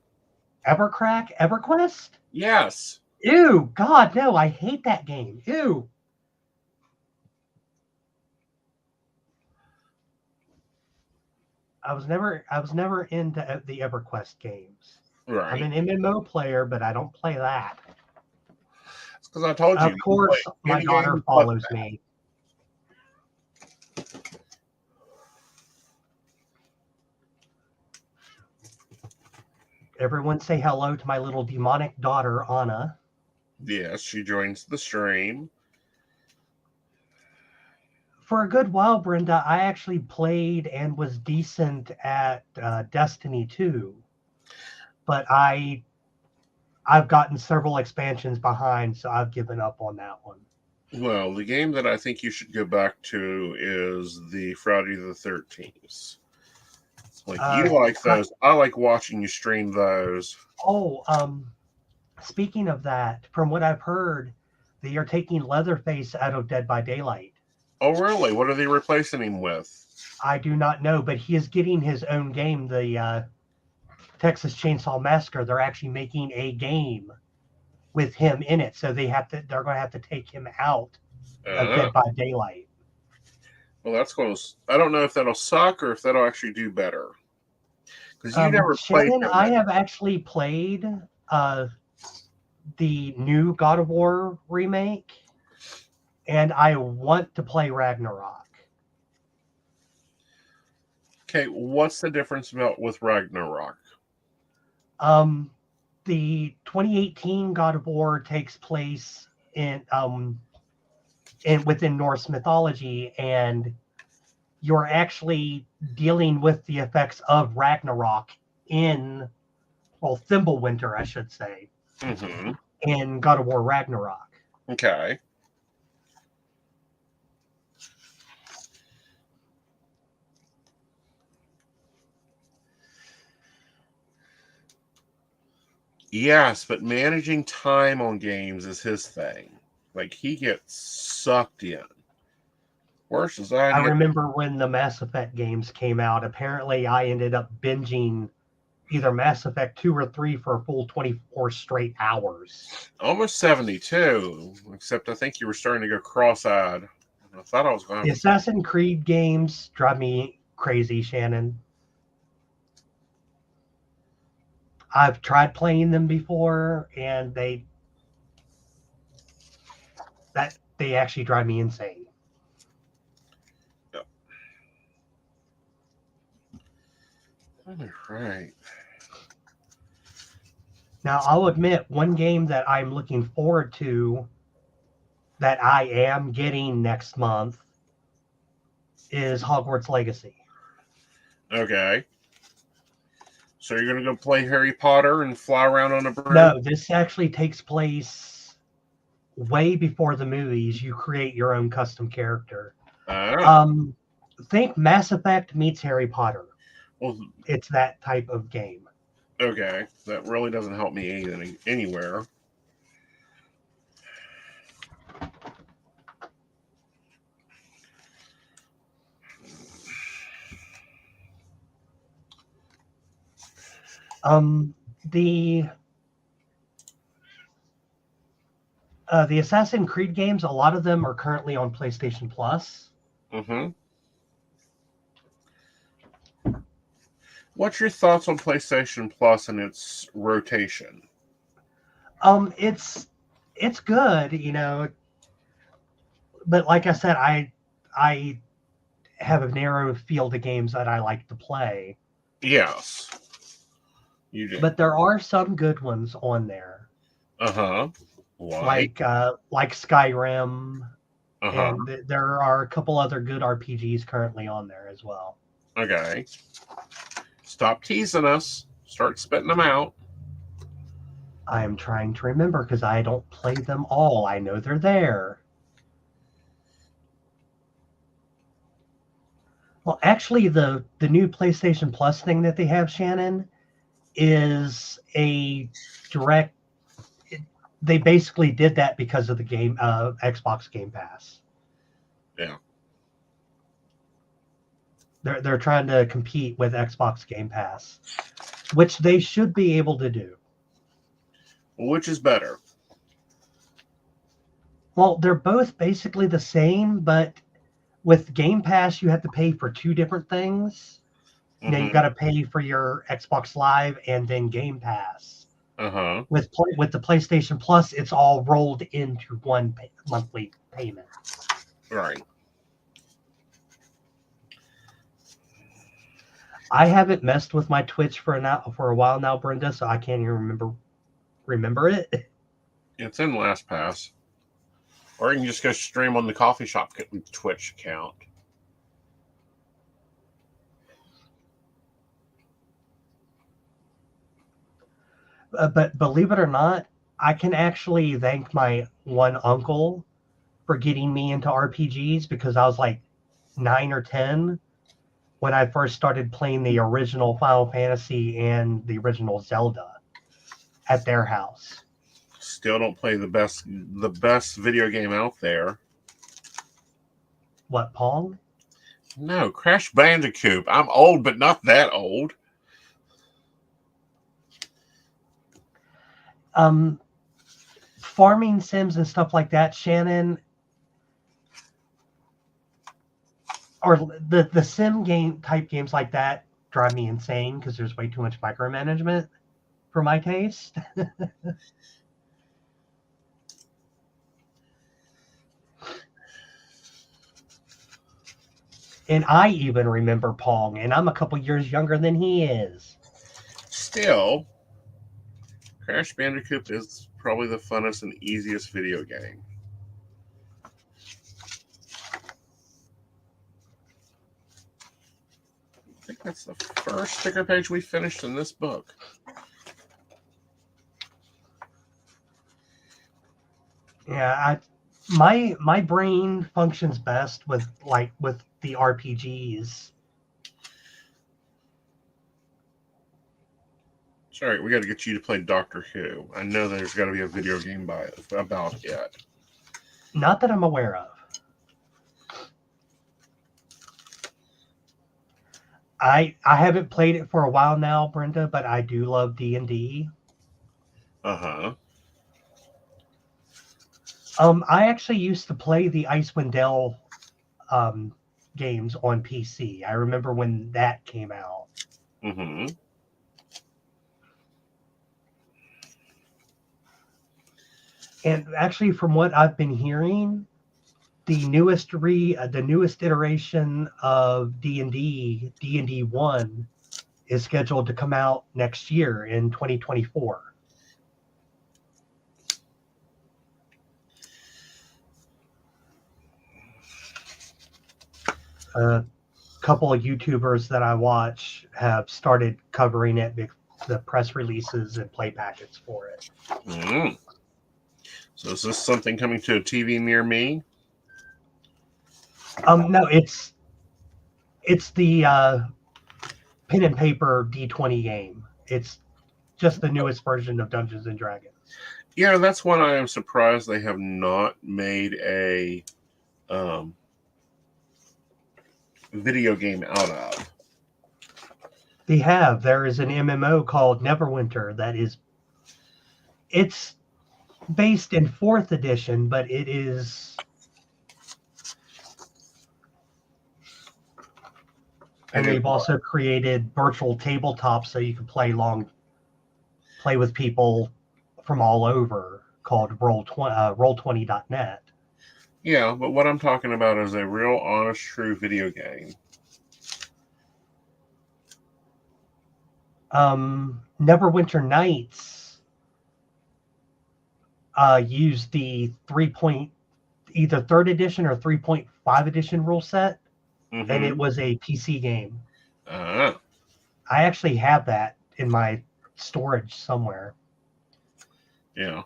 Evercrack? EverQuest? Yes. Ew, God, no, I hate that game. Ew. I was never into the EverQuest games. Right. I'm an MMO player, but I don't play that. It's because I told you. Of course, my daughter follows me. Everyone say hello to my little demonic daughter, Anna. Yes, she joins the stream. For a good while, Brenda, I actually played and was decent at Destiny 2. But I've gotten several expansions behind, so I've given up on that one. Well, the game that I think you should go back to is the Friday the 13th. Like, you like those. I like watching you stream those. Oh, speaking of that, from what I've heard, they are taking Leatherface out of Dead by Daylight. Oh, really? What are they replacing him with? I do not know, but he is getting his own game, the Texas Chainsaw Massacre. They're actually making a game with him in it, so they're going to have to take him out of Dead by Daylight. Well, that's going to... I don't know if that'll suck or if that'll actually do better. Because you never played Shannon, I have actually played the new God of War remake, and I want to play Ragnarok. Okay, what's the difference with Ragnarok? The 2018 God of War takes place within Norse mythology, and you're actually dealing with the effects of Ragnarok Thimbleweather, I should say, in God of War Ragnarok. Okay. Yes, but managing time on games is his thing. Like, he gets sucked in. Worse as I remember when the Mass Effect games came out, apparently I ended up binging either Mass Effect 2 or 3 for a full 24 straight hours. Almost 72, except I think you were starting to go cross-eyed. I thought I was going to... The Assassin's Creed games drive me crazy, Shannon. I've tried playing them before, and they actually drive me insane. Yep. All right. Now, I'll admit, one game that I'm looking forward to that I am getting next month is Hogwarts Legacy. Okay. So you're going to go play Harry Potter and fly around on a broom? No, this actually takes place way before the movies. You create your own custom character. Think Mass Effect meets Harry Potter. Well, it's that type of game. Okay. That really doesn't help me anywhere. The Assassin's Creed games, a lot of them are currently on PlayStation Plus. What's your thoughts on PlayStation Plus and its rotation? It's good, you know. But like I said, I have a narrow field of games that I like to play. Yes. You do. But there are some good ones on there. Like, like Skyrim, uh-huh. and there are a couple other good RPGs currently on there as well. Okay. Stop teasing us. Start spitting them out. I am trying to remember because I don't play them all. I know they're there. Well, actually, the new PlayStation Plus thing that they have, Shannon, is a direct. They basically did that because of the game, Xbox Game Pass. Yeah. They're trying to compete with Xbox Game Pass, which they should be able to do. Which is better? Well, they're both basically the same, but with Game Pass, you have to pay for two different things. You know, you got to pay for your Xbox Live and then Game Pass. Uh-huh. With the PlayStation Plus, it's all rolled into one monthly payment. Right. I haven't messed with my Twitch for a while now, Brenda, so I can't even remember it. It's in LastPass. Or you can just go stream on the coffee shop Twitch account. But believe it or not, I can actually thank my one uncle for getting me into RPGs because I was like 9 or 10 when I first started playing the original Final Fantasy and the original Zelda at their house. Still don't play the best video game out there. What, Pong? No, Crash Bandicoot. I'm old, but not that old. Farming sims and stuff like that, Shannon, or the sim game type games like that drive me insane because there's way too much micromanagement for my taste. And I even remember Pong, and I'm a couple years younger than he is. Still, Crash Bandicoot is probably the funnest and easiest video game. I think that's the first sticker page we finished in this book. Yeah, my brain functions best with the RPGs. Sorry, we got to get you to play Doctor Who. I know there's got to be a video game about it. Not that I'm aware of. I haven't played it for a while now, Brenda, but I do love D&D. Uh-huh. I actually used to play the Icewind Dale games on PC. I remember when that came out. Mm-hmm. And actually, from what I've been hearing, the newest iteration of D&D, D&D 1, is scheduled to come out next year in 2024. A couple of YouTubers that I watch have started covering it, the press releases and play packets for it. Mm. So is this something coming to a TV near me? No, it's the pen and paper D20 game. It's just the newest version of Dungeons and Dragons. Yeah, that's one I am surprised they have not made a video game out of. They have. There is an MMO called Neverwinter it's based in 4th edition, but it is. And they've also created virtual tabletops so you can play with people from all over, called Roll20.net. Yeah, but what I'm talking about is a real, honest, true video game. Neverwinter Nights. used the either third edition or 3.5 edition rule set, and it was a PC game. Uh, I actually have that in my storage somewhere. yeah.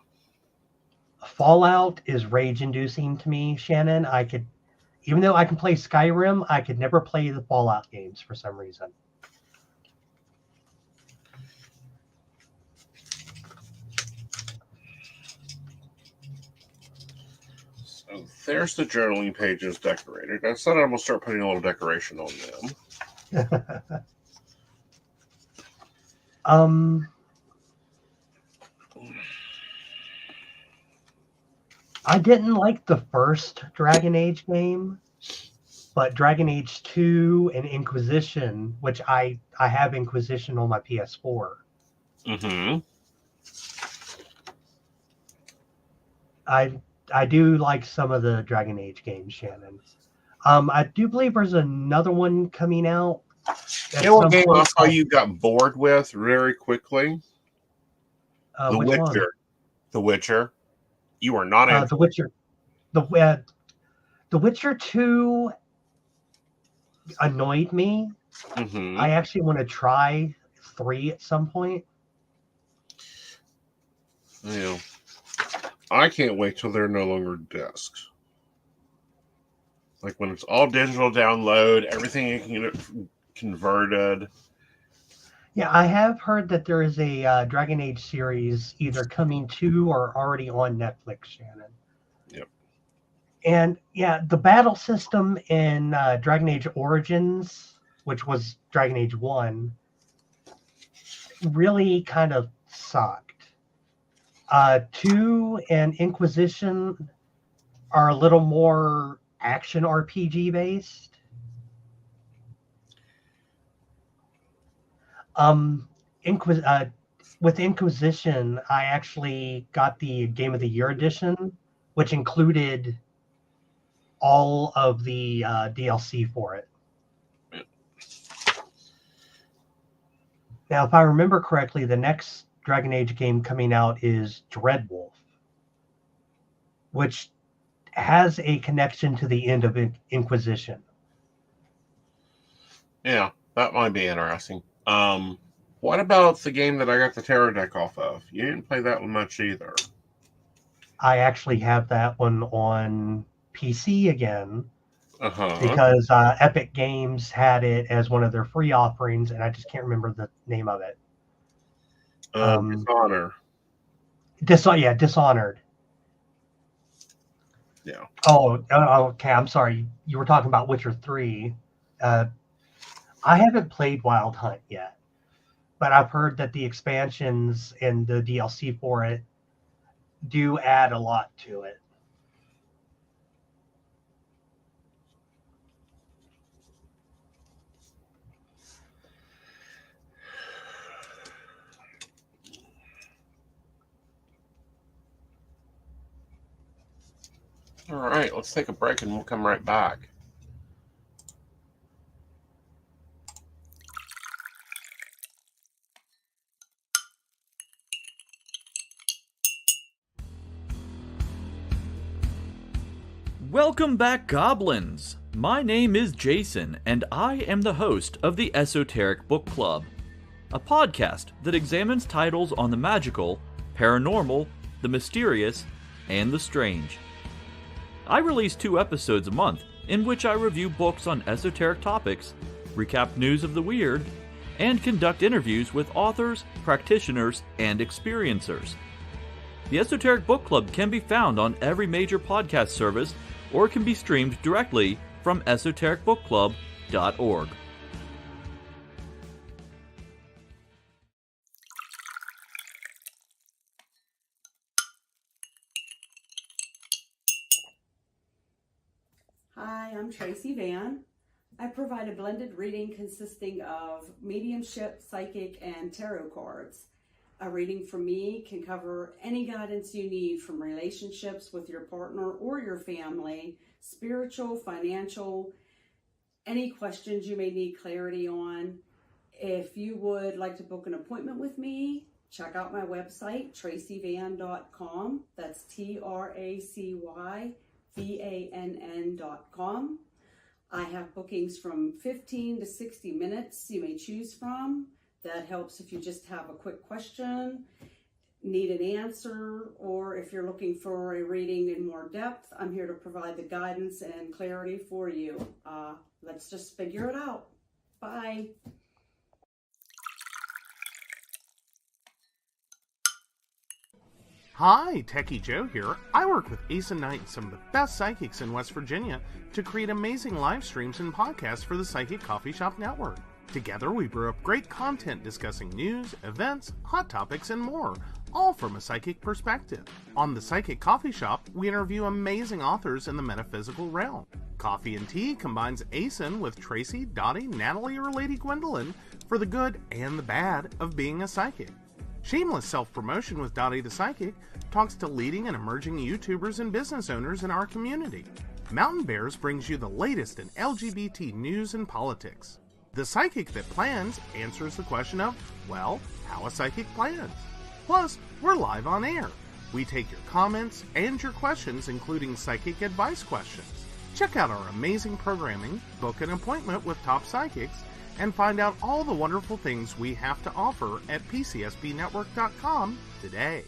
Fallout is rage-inducing to me, Shannon. Even though I can play Skyrim, I could never play the Fallout games for some reason. So there's the journaling pages decorated. I said I'm going to start putting a little decoration on them. I didn't like the first Dragon Age game, but Dragon Age 2 and Inquisition, which I have Inquisition on my PS4. I do like some of the Dragon Age games, Shannon. I do believe there's another one coming out. You know what game I saw you got bored with very quickly? The which Witcher. one? The Witcher. You are not The Witcher. The Witcher 2 annoyed me. I actually want to try 3 at some point. Yeah. I can't wait till they're no longer discs. Like when it's all digital download, everything you can get converted. Yeah, I have heard that there is a Dragon Age series either coming to or already on Netflix, Shannon. Yep. And yeah, the battle system in Dragon Age Origins, which was Dragon Age 1, really kind of sucked. 2 and Inquisition are a little more action RPG based. With Inquisition, I actually got the Game of the Year edition, which included all of the DLC for it. Now, if I remember correctly, the next Dragon Age game coming out is Dreadwolf, which has a connection to the end of Inquisition. Yeah, that might be interesting. What about the game that I got the tarot deck off of? You didn't play that one much either. I actually have that one on PC again. Because Epic Games had it as one of their free offerings, and I just can't remember the name of it. Dishonored. Yeah. Oh, okay. I'm sorry. You were talking about Witcher 3. I haven't played Wild Hunt yet, but I've heard that the expansions and the DLC for it do add a lot to it. All right, let's take a break and we'll come right back. Welcome back, Goblins! My name is Jason, and I am the host of the Esoteric Book Club, a podcast that examines titles on the magical, paranormal, the mysterious, and the strange. I release 2 episodes a month, in which I review books on esoteric topics, recap news of the weird, and conduct interviews with authors, practitioners, and experiencers. The Esoteric Book Club can be found on every major podcast service, or can be streamed directly from esotericbookclub.org. Hi, I'm Tracy Van. I provide a blended reading consisting of mediumship, psychic, and tarot cards. A reading from me can cover any guidance you need from relationships with your partner or your family, spiritual, financial, any questions you may need clarity on. If you would like to book an appointment with me, check out my website, tracyvann.com. That's TRACYVANN.com. I have bookings from 15 to 60 minutes you may choose from. That helps if you just have a quick question, need an answer, or if you're looking for a reading in more depth. I'm here to provide the guidance and clarity for you. Let's just figure it out. Bye. Hi, Techie Joe here. I work with Aeson Knight and some of the best psychics in West Virginia to create amazing live streams and podcasts for the Psychic Coffee Shop Network. Together, we brew up great content discussing news, events, hot topics, and more, all from a psychic perspective. On the Psychic Coffee Shop, we interview amazing authors in the metaphysical realm. Coffee and Tea combines Aeson with Tracy, Dottie, Natalie, or Lady Gwendolyn for the good and the bad of being a psychic. Shameless Self-Promotion with Dottie the Psychic talks to leading and emerging YouTubers and business owners in our community. Mountain Bears brings you the latest in LGBT news and politics. The Psychic That Plans answers the question of, well, how a psychic plans. Plus, we're live on air. We take your comments and your questions, including psychic advice questions. Check out our amazing programming, book an appointment with top psychics, and find out all the wonderful things we have to offer at PCSPNetwork.com today.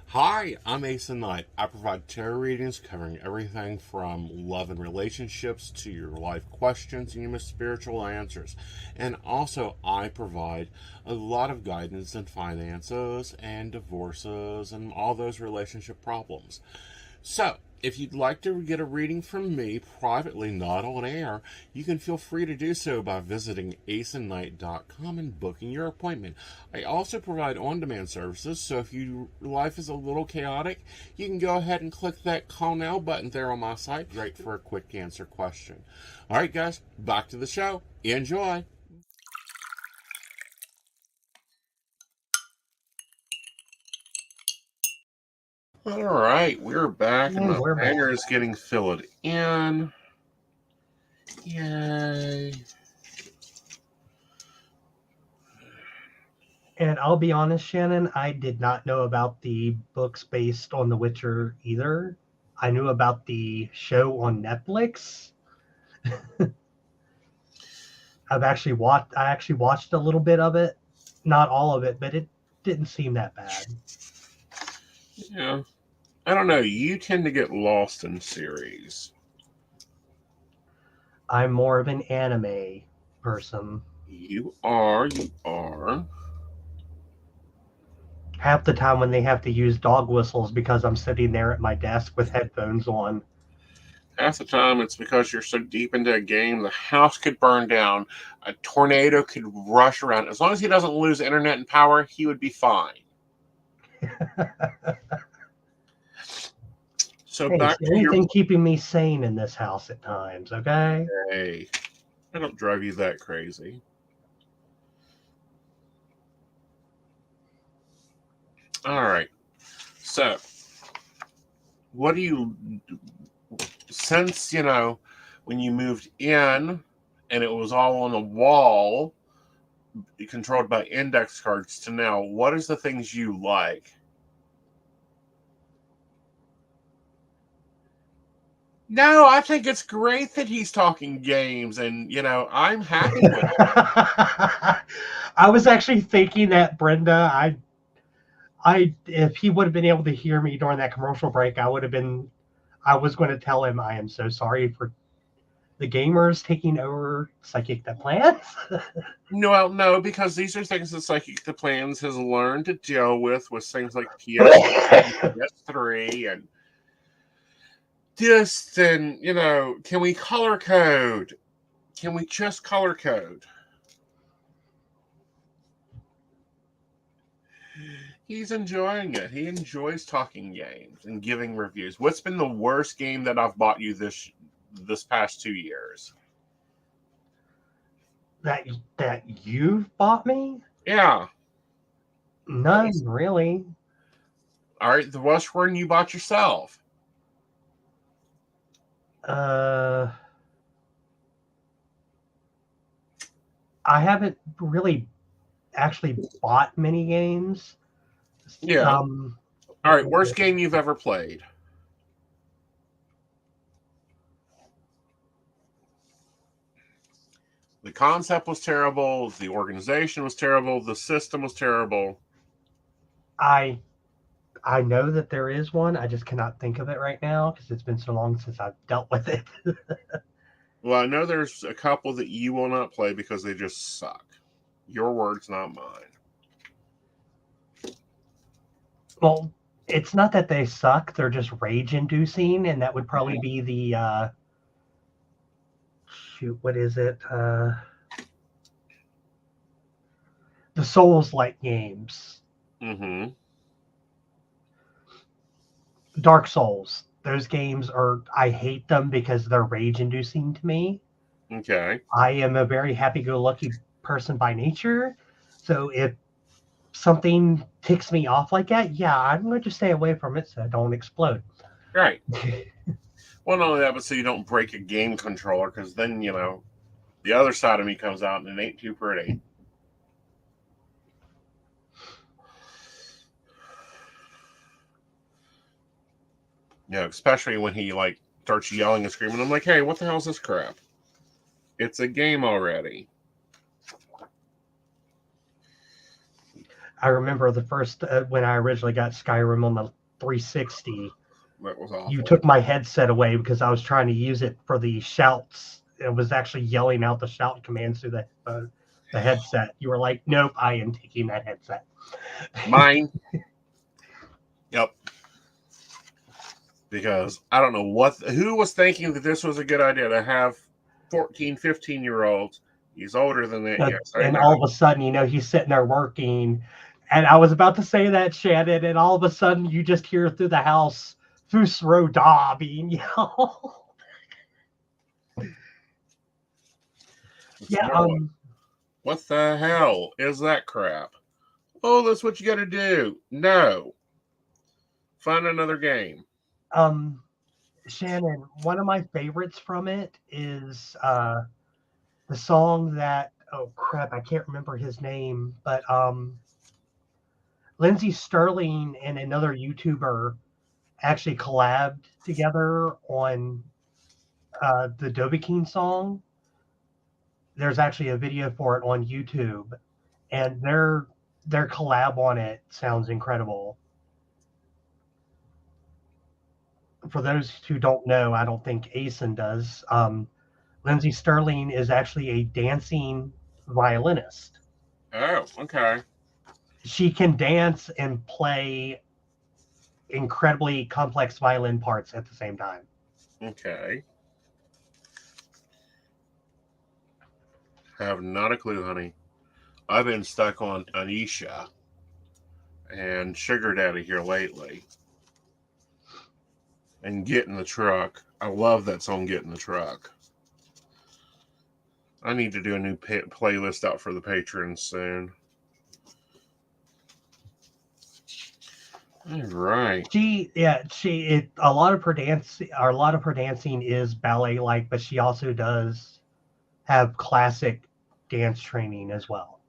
Hi, I'm Aeson Knight. I provide tarot readings covering everything from love and relationships to your life questions and your spiritual answers. And also, I provide a lot of guidance in finances and divorces and all those relationship problems. So, if you'd like to get a reading from me privately, not on air, you can feel free to do so by visiting aesonknight.com and booking your appointment. I also provide on-demand services, so if your life is a little chaotic, you can go ahead and click that call now button there on my site, right, for a quick answer question. All right, guys, back to the show. Enjoy. All right, we're back, and We're the back. banner is getting filled in. Yay. And I'll be honest, Shannon, I did not know about the books based on The Witcher either. I knew about the show on Netflix. I actually watched a little bit of it, not all of it, but it didn't seem that bad. Yeah. I don't know. You tend to get lost in series. I'm more of an anime person. You are. Half the time when they have to use dog whistles because I'm sitting there at my desk with headphones on. Half the time it's because you're so deep into a game, the house could burn down, a tornado could rush around. As long as he doesn't lose internet and power, he would be fine. So Hey, back to anything keeping me sane in this house at times, okay? Hey, I don't drive you that crazy. All right. So, what do you, since, when you moved in and it was all on the wall, controlled by index cards, to now, what is the things you like? No, I think it's great that he's talking games, and, I'm happy with it. I was actually thinking that, Brenda, if he would have been able to hear me during that commercial break, I was going to tell him I am so sorry for the gamers taking over Psychic That Plans. No, because these are things that Psychic That Plans has learned to deal with things like PS3 and this, and, can we color code? Can we just color code? He's enjoying it. He enjoys talking games and giving reviews. What's been the worst game that I've bought you this past 2 years? That you've bought me? Yeah. None, really. All right, the worst one you bought yourself. I haven't really actually bought many games. Yeah. All right. Worst game you've ever played? The concept was terrible. The organization was terrible. The system was terrible. I know that there is one. I just cannot think of it right now because it's been so long since I've dealt with it. Well, I know there's a couple that you will not play because they just suck. Your words, not mine. Well, it's not that they suck. They're just rage-inducing, and that would probably be the... shoot, what is it? The Souls-like games. Mm-hmm. Dark Souls. Those games I hate them because they're rage-inducing to me. Okay. I am a very happy-go-lucky person by nature. So if something ticks me off like that, yeah, I'm going to stay away from it so I don't explode. Right. Well, not only that, but so you don't break a game controller, because then, the other side of me comes out and it ain't too pretty. Especially when he starts yelling and screaming. I'm like, hey, what the hell is this crap? It's a game already. I remember the first when I originally got Skyrim on the 360. That was awful. You took my headset away because I was trying to use it for the shouts. It was actually yelling out the shout commands through the headset. You were like, nope, I am taking that headset. Mine. Yep. Because I don't know who was thinking that this was a good idea to have 14, 15-year-olds. He's older than that. Yes, and all of a sudden, he's sitting there working. And I was about to say that, Shannon, and all of a sudden you just hear through the house, Fusro Da being yelled. Yeah. What the hell is that crap? Oh, that's what you got to do. No. Find another game. Shannon, one of my favorites from it is the song that, oh crap, I can't remember his name, but Lindsey Sterling and another YouTuber actually collabed together on the Dovahkiin song. There's actually a video for it on YouTube, and their collab on it sounds incredible. For those who don't know, I don't think Aeson does. Lindsey Sterling is actually a dancing violinist. Oh, okay. She can dance and play incredibly complex violin parts at the same time. Okay. I have not a clue, honey. I've been stuck on Anisha and Sugar Daddy here lately. And Get in the Truck. I love that song, Get in the Truck. I need to do a new playlist out for the patrons soon. All right. A lot of her dancing is ballet-like, but she also does have classic dance training as well.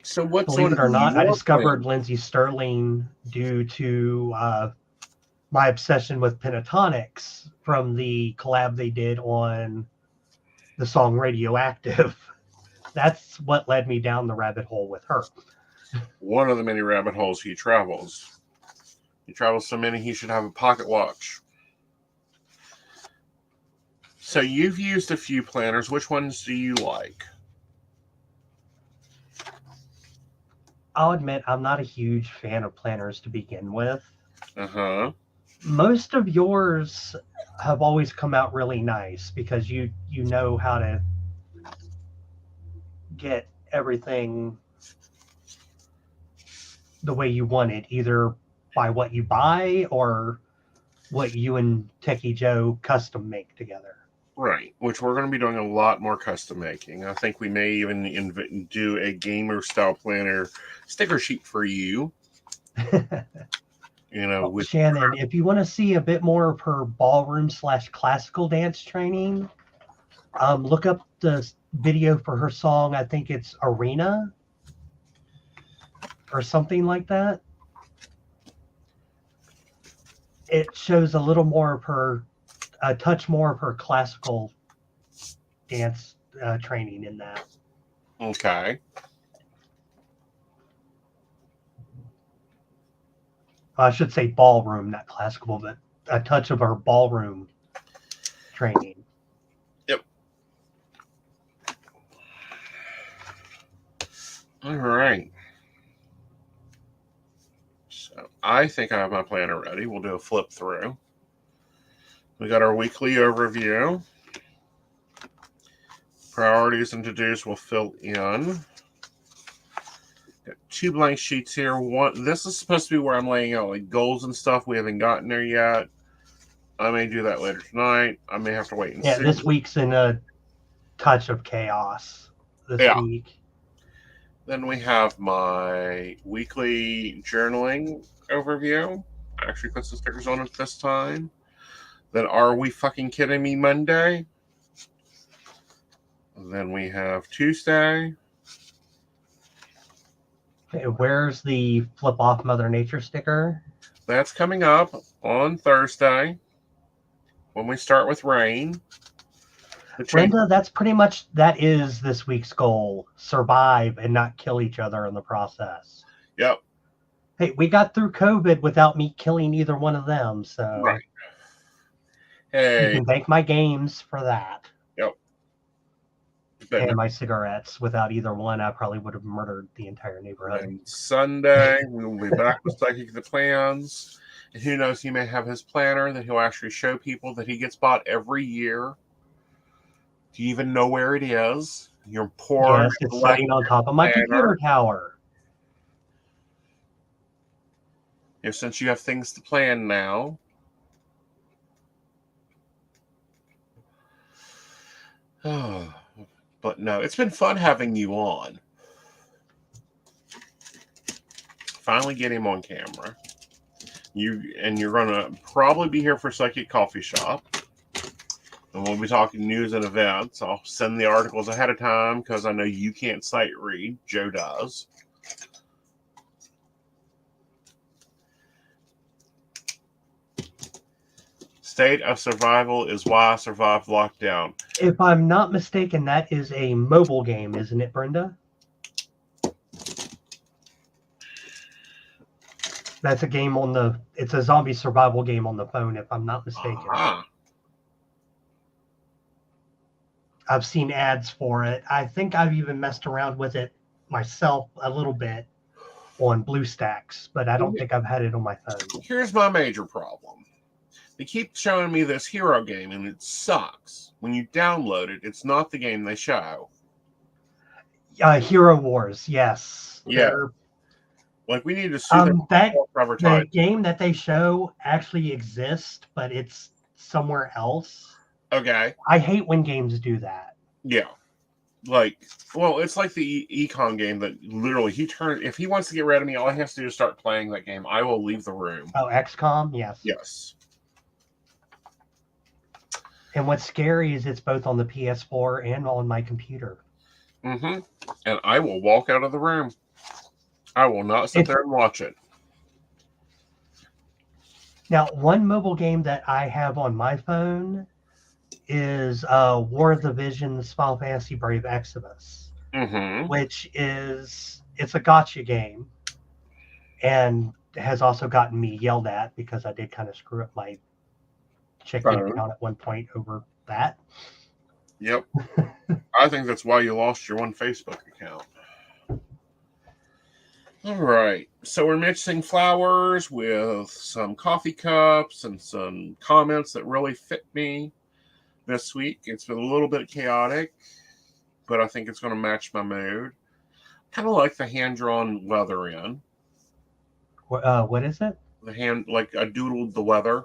So what's Believe it or not, I discovered Lindsey Sterling due to my obsession with pentatonics from the collab they did on the song Radioactive. That's what led me down the rabbit hole with her. One of the many rabbit holes he travels. He travels so many he should have a pocket watch. So you've used a few planners. Which ones do you like? I'll admit I'm not a huge fan of planners to begin with. Uh-huh. Most of yours have always come out really nice because you know how to get everything the way you want it, either by what you buy or what you and Techie Joe custom make together. Right, which we're going to be doing a lot more custom making. I think we may even do a gamer style planner sticker sheet for you. with Shannon, if you want to see a bit more of her ballroom/classical dance training, look up the video for her song. I think it's Arena or something like that. It shows a little more of her, a touch more of her classical dance training in that. Okay. I should say ballroom, not classical, but a touch of her ballroom training. Yep. All right. So I think I have my planner ready. We'll do a flip through. We got our weekly overview. Priorities and to-dos will fill in. Got 2 blank sheets here. This is supposed to be where I'm laying out like goals and stuff. We haven't gotten there yet. I may do that later tonight. I may have to wait and see. This week's in a touch of chaos this week. Then we have my weekly journaling overview. I actually put some stickers on it this time. Then Are We Fucking Kidding Me Monday. Then we have Tuesday. Where's the flip off Mother Nature sticker? That's coming up on Thursday when we start with rain. Brenda, that's pretty much, that is this week's goal. Survive and not kill each other in the process. Yep. Hey, we got through COVID without me killing either one of them, so right. Hey, you can thank my games for that. Yep. And my cigarettes. Without either one, I probably would have murdered the entire neighborhood. And Sunday, we will be back with Psychic the Plans. And who knows, he may have his planner that he'll actually show people that he gets bought every year. Do you even know where it is? You're poor. Yes, it's sitting on top of my computer tower. Since you have things to plan now. Oh, but no, it's been fun having you on. Finally get him on camera. You're gonna probably be here for Psychic Coffee Shop. And we'll be talking news and events. I'll send the articles ahead of time because I know you can't sight read. Joe does. State of Survival is why I survived lockdown. If I'm not mistaken, that is a mobile game, isn't it, Brenda? That's a game it's a zombie survival game on the phone, if I'm not mistaken. Uh-huh. I've seen ads for it. I think I've even messed around with it myself a little bit on BlueStacks, but I don't think I've had it on my phone. Here's my major problem. They keep showing me this hero game, and it sucks. When you download it, it's not the game they show. Hero Wars, yes. Yeah. Like, we need to sue them for advertising. The game that they show actually exists, but it's somewhere else. Okay. I hate when games do that. Yeah. Like, well, it's like the Econ game that literally if he wants to get rid of me, all he has to do is start playing that game. I will leave the room. Oh, XCOM? Yes. Yes. And what's scary is it's both on the PS4 and on my computer. Mm-hmm. And I will walk out of the room. I will not sit there and watch it. Now, one mobile game that I have on my phone is War of the Visions Final Fantasy Brave Exodus, which it's a gacha game and has also gotten me yelled at because I did kind of screw up my checking account at one point over that. Yep. I think that's why you lost your one Facebook account. All right. So we're mixing flowers with some coffee cups and some comments that really fit me this week. It's been a little bit chaotic, but I think it's going to match my mood. Kind of like the hand-drawn leather in. What is it? The hand, like I doodled the leather.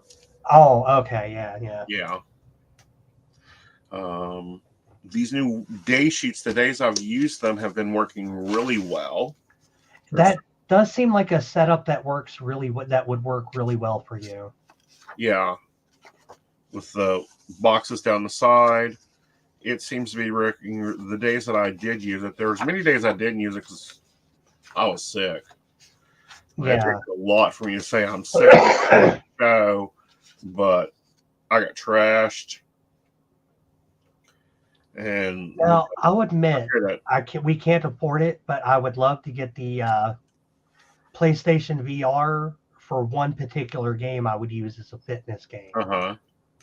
Oh, okay. Yeah. Yeah. These new day sheets, the days I've used them have been working really well. That does seem like a setup that would work really well for you. Yeah. With the boxes down the side. It seems to be working the days that I did use it. There was many days I didn't use it because I was sick. Yeah. It takes a lot for me to say I'm sick. But I got trashed. And now I'll admit that we can't afford it, but I would love to get the PlayStation VR for one particular game I would use as a fitness game.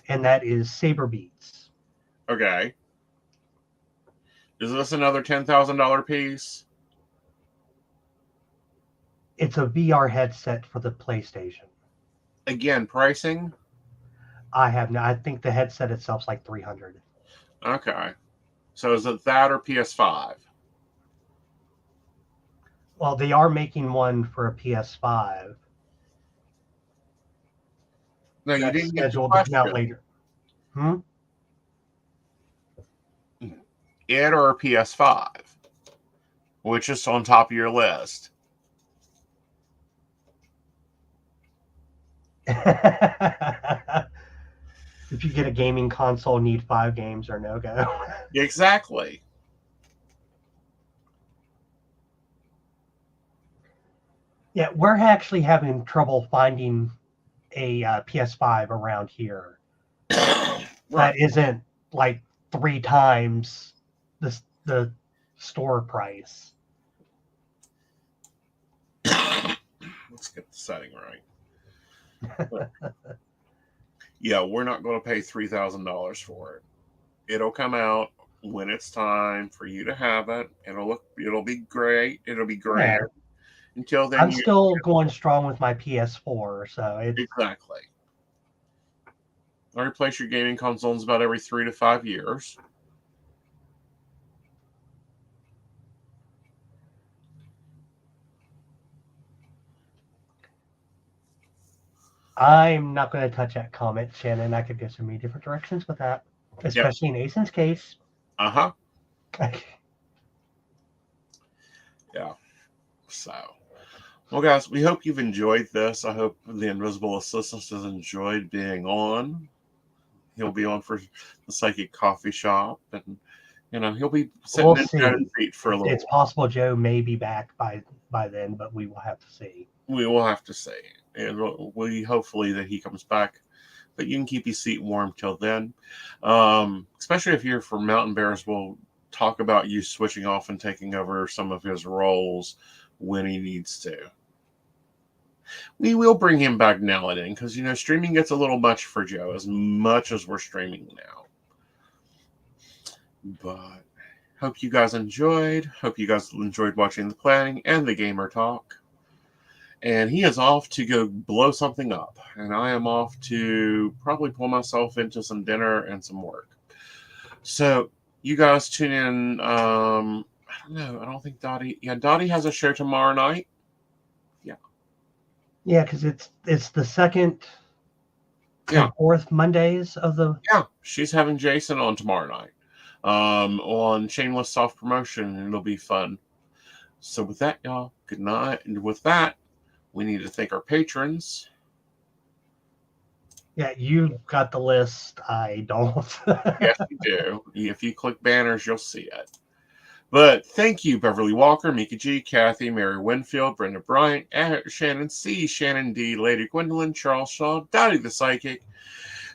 And that is Saber Beats. Okay. Is this another $10,000 piece? It's a VR headset for the PlayStation. Again, pricing? I think the headset itself is like $300. Okay. So is it that or PS5? Well, they are making one for a PS5. No, you didn't get scheduled to come out later. It or a PS5? Which is on top of your list? If you get a gaming console, need 5 games or no go. Exactly. Yeah, we're actually having trouble finding a PS5 around here. That isn't like 3 times the store price. Let's get the setting right. Yeah, we're not going to pay $3,000 for it. It'll come out when it's time for you to have it. It'll be great. It'll be great. Yeah. Until then, I'm still going strong with my PS4, so exactly. I replace your gaming consoles about every 3 to 5 years. I'm not going to touch that comment, Shannon. I could go so many different directions with that, especially in Aeson's case. Yeah. So, well, guys, we hope you've enjoyed this. I hope the Invisible Assistant has enjoyed being on. He'll be on for the Psychic Coffee Shop, and he'll be sitting in his feet for a little. It's possible Joe may be back by then, but we will have to see. We will have to see. And we hopefully that he comes back, but you can keep your seat warm till then. Especially if you're for Mountain Bears, we'll talk about you switching off and taking over some of his roles when he needs to. We will bring him back now and then because streaming gets a little much for Joe, as much as we're streaming now. But hope you guys enjoyed. Hope you guys enjoyed watching the planning and the gamer talk. And he is off to go blow something up. And I am off to probably pull myself into some dinner and some work. So you guys tune in. I don't know. I don't think Dottie. Yeah, Dottie has a show tomorrow night. Yeah. Yeah, because it's the second and fourth Mondays of the. Yeah, she's having Jason on tomorrow night. On Shameless Soft Promotion, and it'll be fun. So with that, y'all, good night. And with that, we need to thank our patrons. Yeah, you got the list. I don't. Yes, you do. If you click banners, you'll see it. But thank you, Beverly Walker, Mika G, Kathy, Mary Winfield, Brenda Bryant, Shannon C, Shannon D, Lady Gwendolyn, Charles Shaw, Dottie the Psychic,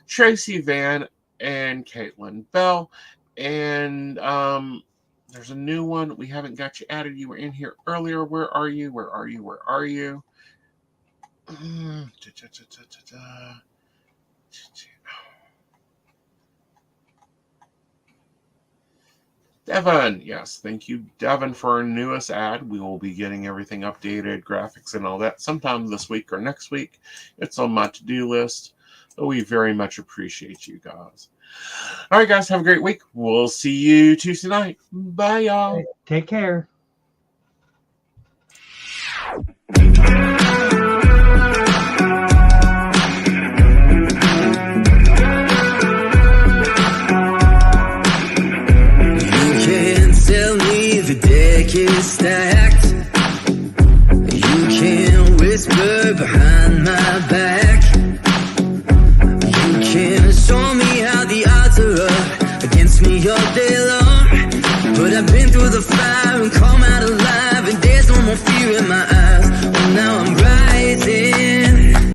Tracy Van, and Caitlin Bell. And there's a new one. We haven't got you added. You were in here earlier. Where are you? Where are you? Where are you? Devin, yes, thank you, Devin, for our newest ad. We will be getting everything updated, graphics and all that sometime this week or next week. It's on my to-do list, but we very much appreciate you guys. All right, guys, have a great week. We'll see you Tuesday night. Bye, y'all. Take care. Tell me the deck is stacked. You in my